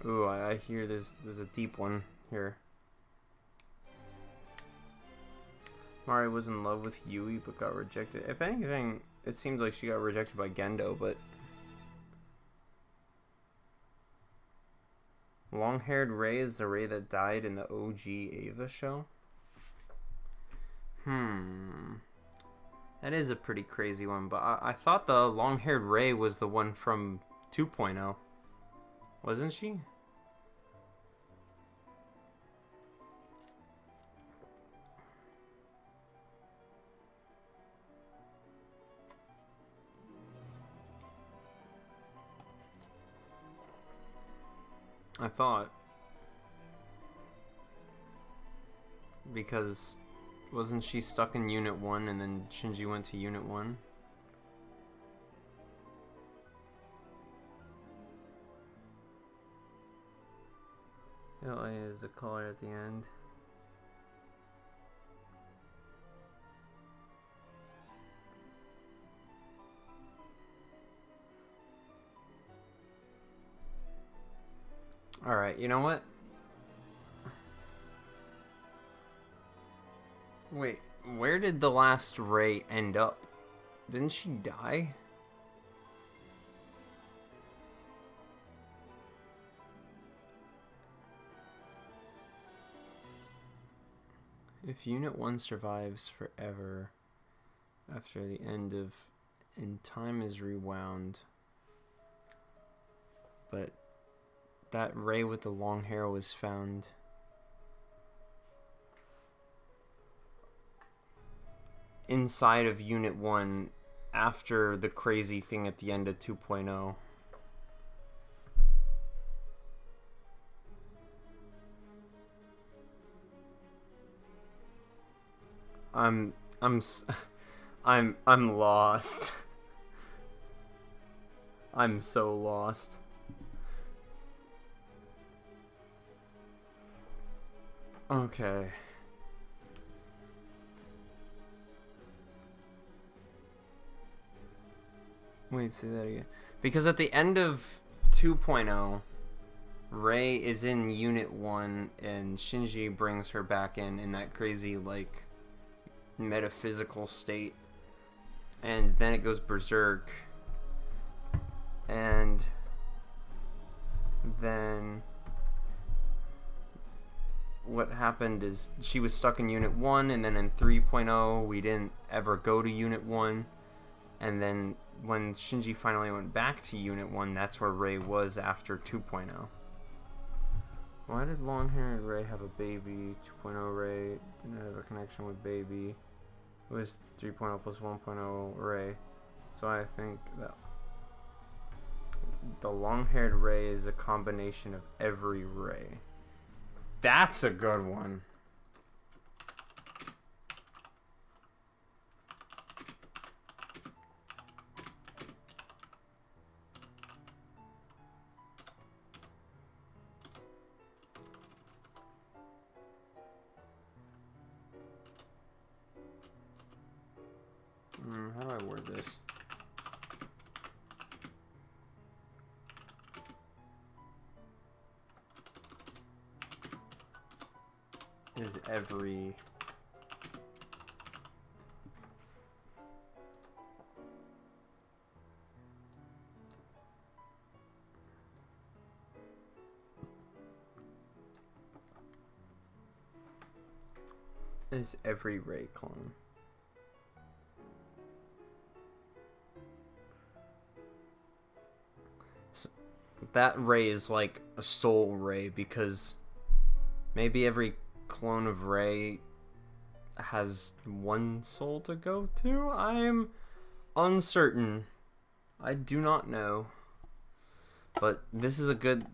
Ooh, I hear there's a deep one here. Mari was in love with Yui but got rejected. If anything, it seems like she got rejected by Gendo, but long-haired Rei is the Rei that died in the OG Ava show? That is a pretty crazy one, but I thought the long-haired Rei was the one from 2.0. Wasn't she? I thought. Because wasn't she stuck in Unit 1 and then Shinji went to Unit 1? LA is a color at the end. Alright, you know what? Wait, where did the last Rei end up? Didn't she die? If Unit 1 survives forever after the end of and time is rewound, but that Rei with the long hair was found inside of Unit 1 after the crazy thing at the end of 2.0. I'm lost. I'm so lost. Okay. Wait, say that again. Because at the end of 2.0, Rei is in Unit 1 and Shinji brings her back in that crazy, like, metaphysical state. And then it goes berserk. And then what happened is she was stuck in Unit 1, and then in 3.0 we didn't ever go to Unit 1. And then when Shinji finally went back to Unit 1, that's where Rei was after 2.0. Why did long-haired Rei have a baby? 2.0 Rei didn't have a connection with baby. It was 3.0 plus 1.0 Rei. So I think that the long-haired Rei is a combination of every Rei. That's a good one. How do I word this? Is every... Is every Rei clone. That Rei is like a soul Rei because maybe every clone of Rey has one soul to go to? I'm uncertain. I do not know. But this is a good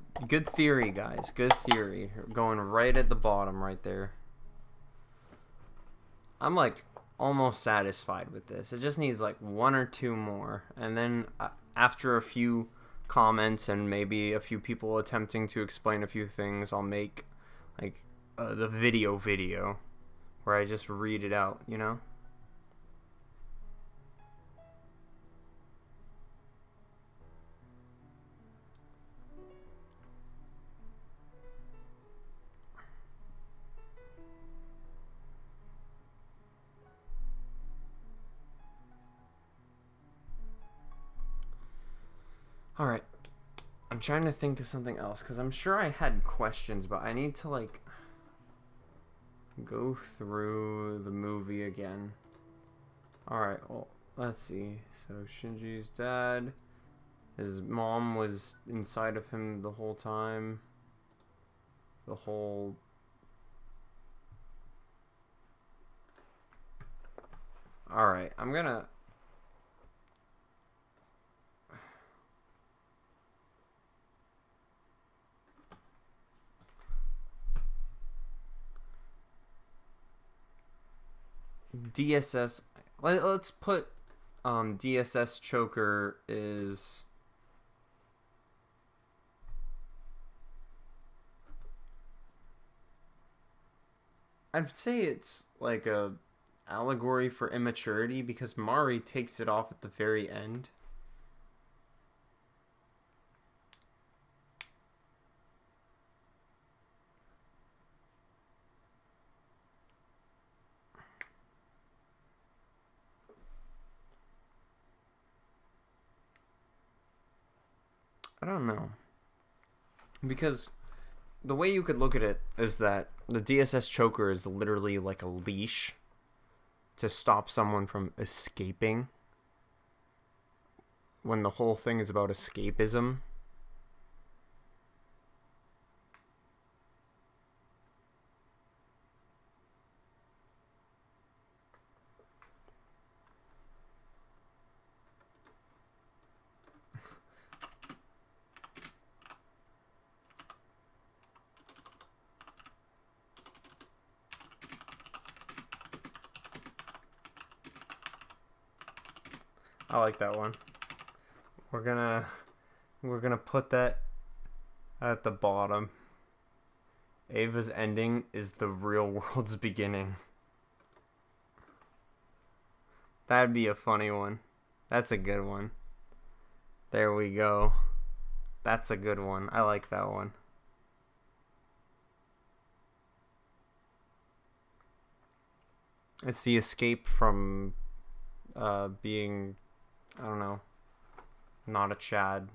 theory, guys. Good theory. Going right at the bottom right there. I'm like almost satisfied with this. It just needs like one or two more. And then after a few comments and maybe a few people attempting to explain a few things, I'll make like the video where I just read it out, you know? Alright. I'm trying to think of something else, because I'm sure I had questions, but I need to, like, go through the movie again. Alright, well, let's see. So, Shinji's dad. His mom was inside of him the whole time. The whole... Alright, I'm gonna... DSS. Let's put DSS choker is I'd say it's like a allegory for immaturity because Mari takes it off at the very end. I don't know. Because the way you could look at it is that the DSS choker is literally like a leash to stop someone from escaping when the whole thing is about escapism. I like that one. We're gonna put that at the bottom. Ava's ending is the real world's beginning. That'd be a funny one. That's a good one. There we go. That's a good one. I like that one. It's the escape from being, I don't know, not a Chad.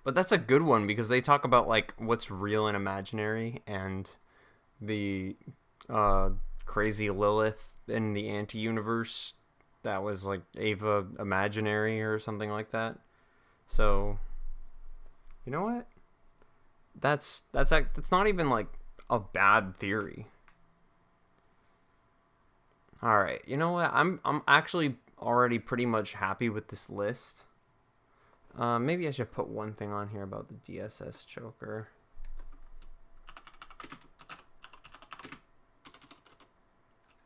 But that's a good one because they talk about like what's real and imaginary, and the crazy Lilith in the anti-universe that was like Ava imaginary or something like that. So, you know what? That's not even like a bad theory. All right, you know what? I'm actually already pretty much happy with this list. Maybe I should put one thing on here about the DSS choker.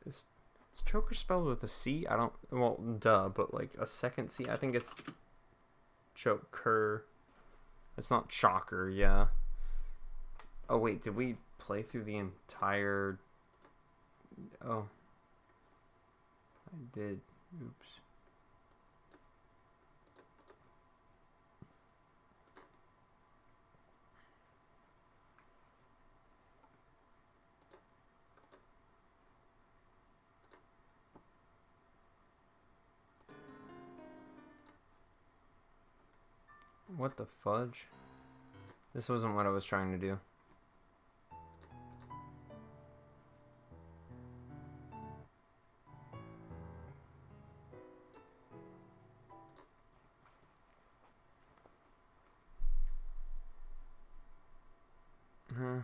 Is choker spelled with a C? I don't. Well, duh, but like a second C. I think it's choker. It's not choker. Yeah. Oh wait, did we play through the entire? Oh, I did. Oops. What the fudge? This wasn't what I was trying to do. Huh.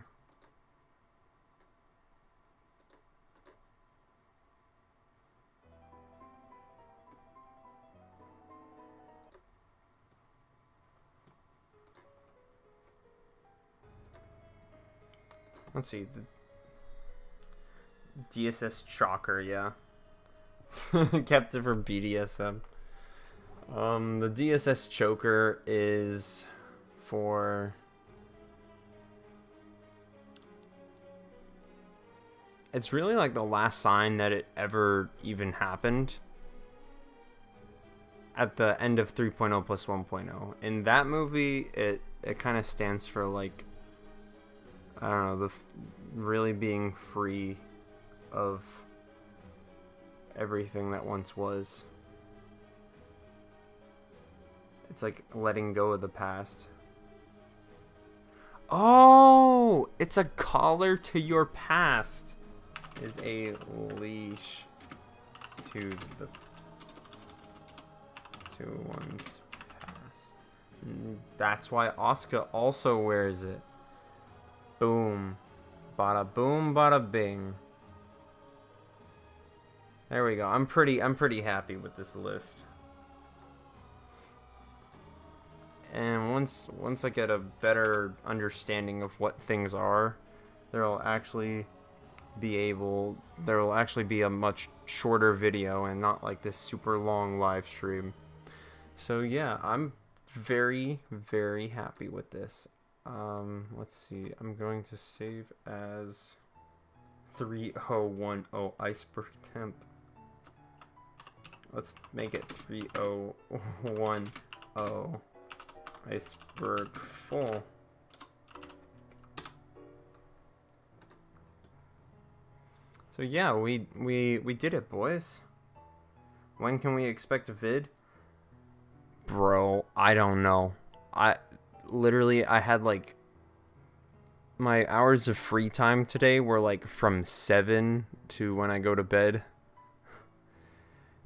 Let's see. The DSS Chalker, yeah. Kept it for BDSM. The DSS Choker is for... It's really like the last sign that it ever even happened. At the end of 3.0 plus 1.0. In that movie, it kind of stands for like... I don't know, really being free of everything that once was. It's like letting go of the past. Oh, it's a collar to your past. Is a leash to one's past. That's why Asuka also wears it. Boom. Bada boom, bada bing. There we go. I'm pretty happy with this list. And once I get a better understanding of what things are, there will actually be a much shorter video and not like this super long live stream. So yeah, I'm very, very happy with this. Let's see. I'm going to save as 3010 Iceberg temp. Let's make it 3010 Iceberg full. So yeah, we did it, boys. When can we expect a vid? Bro, I don't know. I had like my hours of free time today were like from 7 to when I go to bed.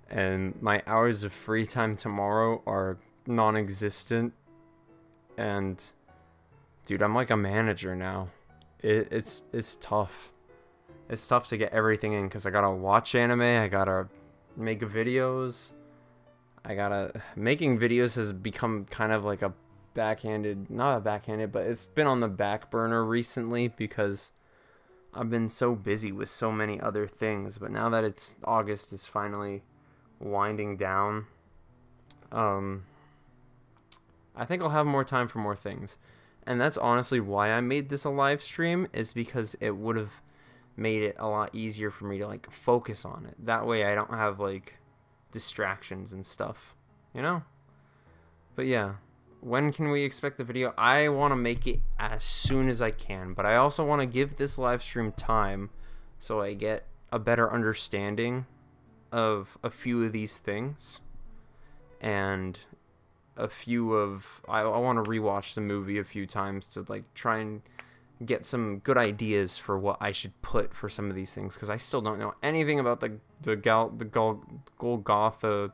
And my hours of free time tomorrow are non-existent. And dude, I'm like a manager now. It's tough. It's tough to get everything in because I gotta watch anime, I gotta make videos. Making videos has become kind of like a not a backhanded, but it's been on the back burner recently because I've been so busy with so many other things. But now that it's August is finally winding down, I think I'll have more time for more things. And that's honestly why I made this a live stream, is because it would have made it a lot easier for me to like focus on it. That way I don't have like distractions and stuff, you know? But yeah, when can we expect the video? I want to make it as soon as I can, but I also want to give this live stream time so I get a better understanding of a few of these things. And I want to rewatch the movie a few times to like try and get some good ideas for what I should put for some of these things, because I still don't know anything about the Golgotha,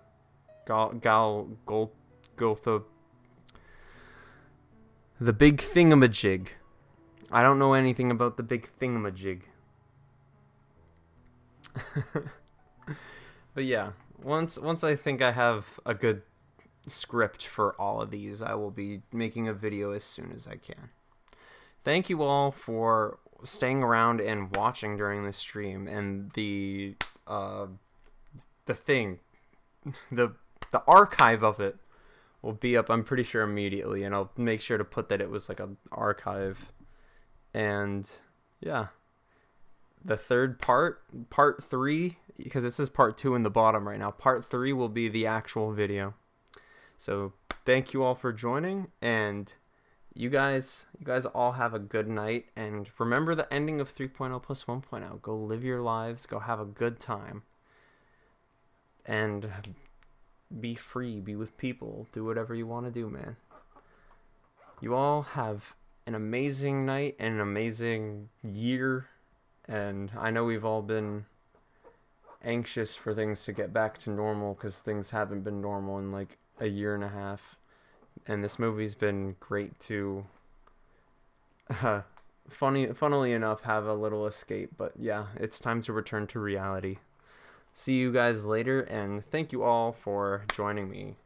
the big thingamajig. I don't know anything about the big thingamajig. But yeah, once I think I have a good script for all of these, I will be making a video as soon as I can. Thank you all for staying around and watching during the stream, and the archive of it will be up, I'm pretty sure, immediately, and I'll make sure to put that it was like an archive. And yeah, the third part 3, because this is part 2 in the bottom right now, part 3 will be the actual video. So thank you all for joining, and you guys all have a good night, and remember the ending of 3.0 plus 1.0. Go live your lives, go have a good time, and be free, be with people, do whatever you want to do, man. You all have an amazing night and an amazing year, and I know we've all been anxious for things to get back to normal because things haven't been normal in like a year and a half. And this movie's been great to funnily enough, have a little escape. But yeah, it's time to return to reality. See you guys later, and thank you all for joining me.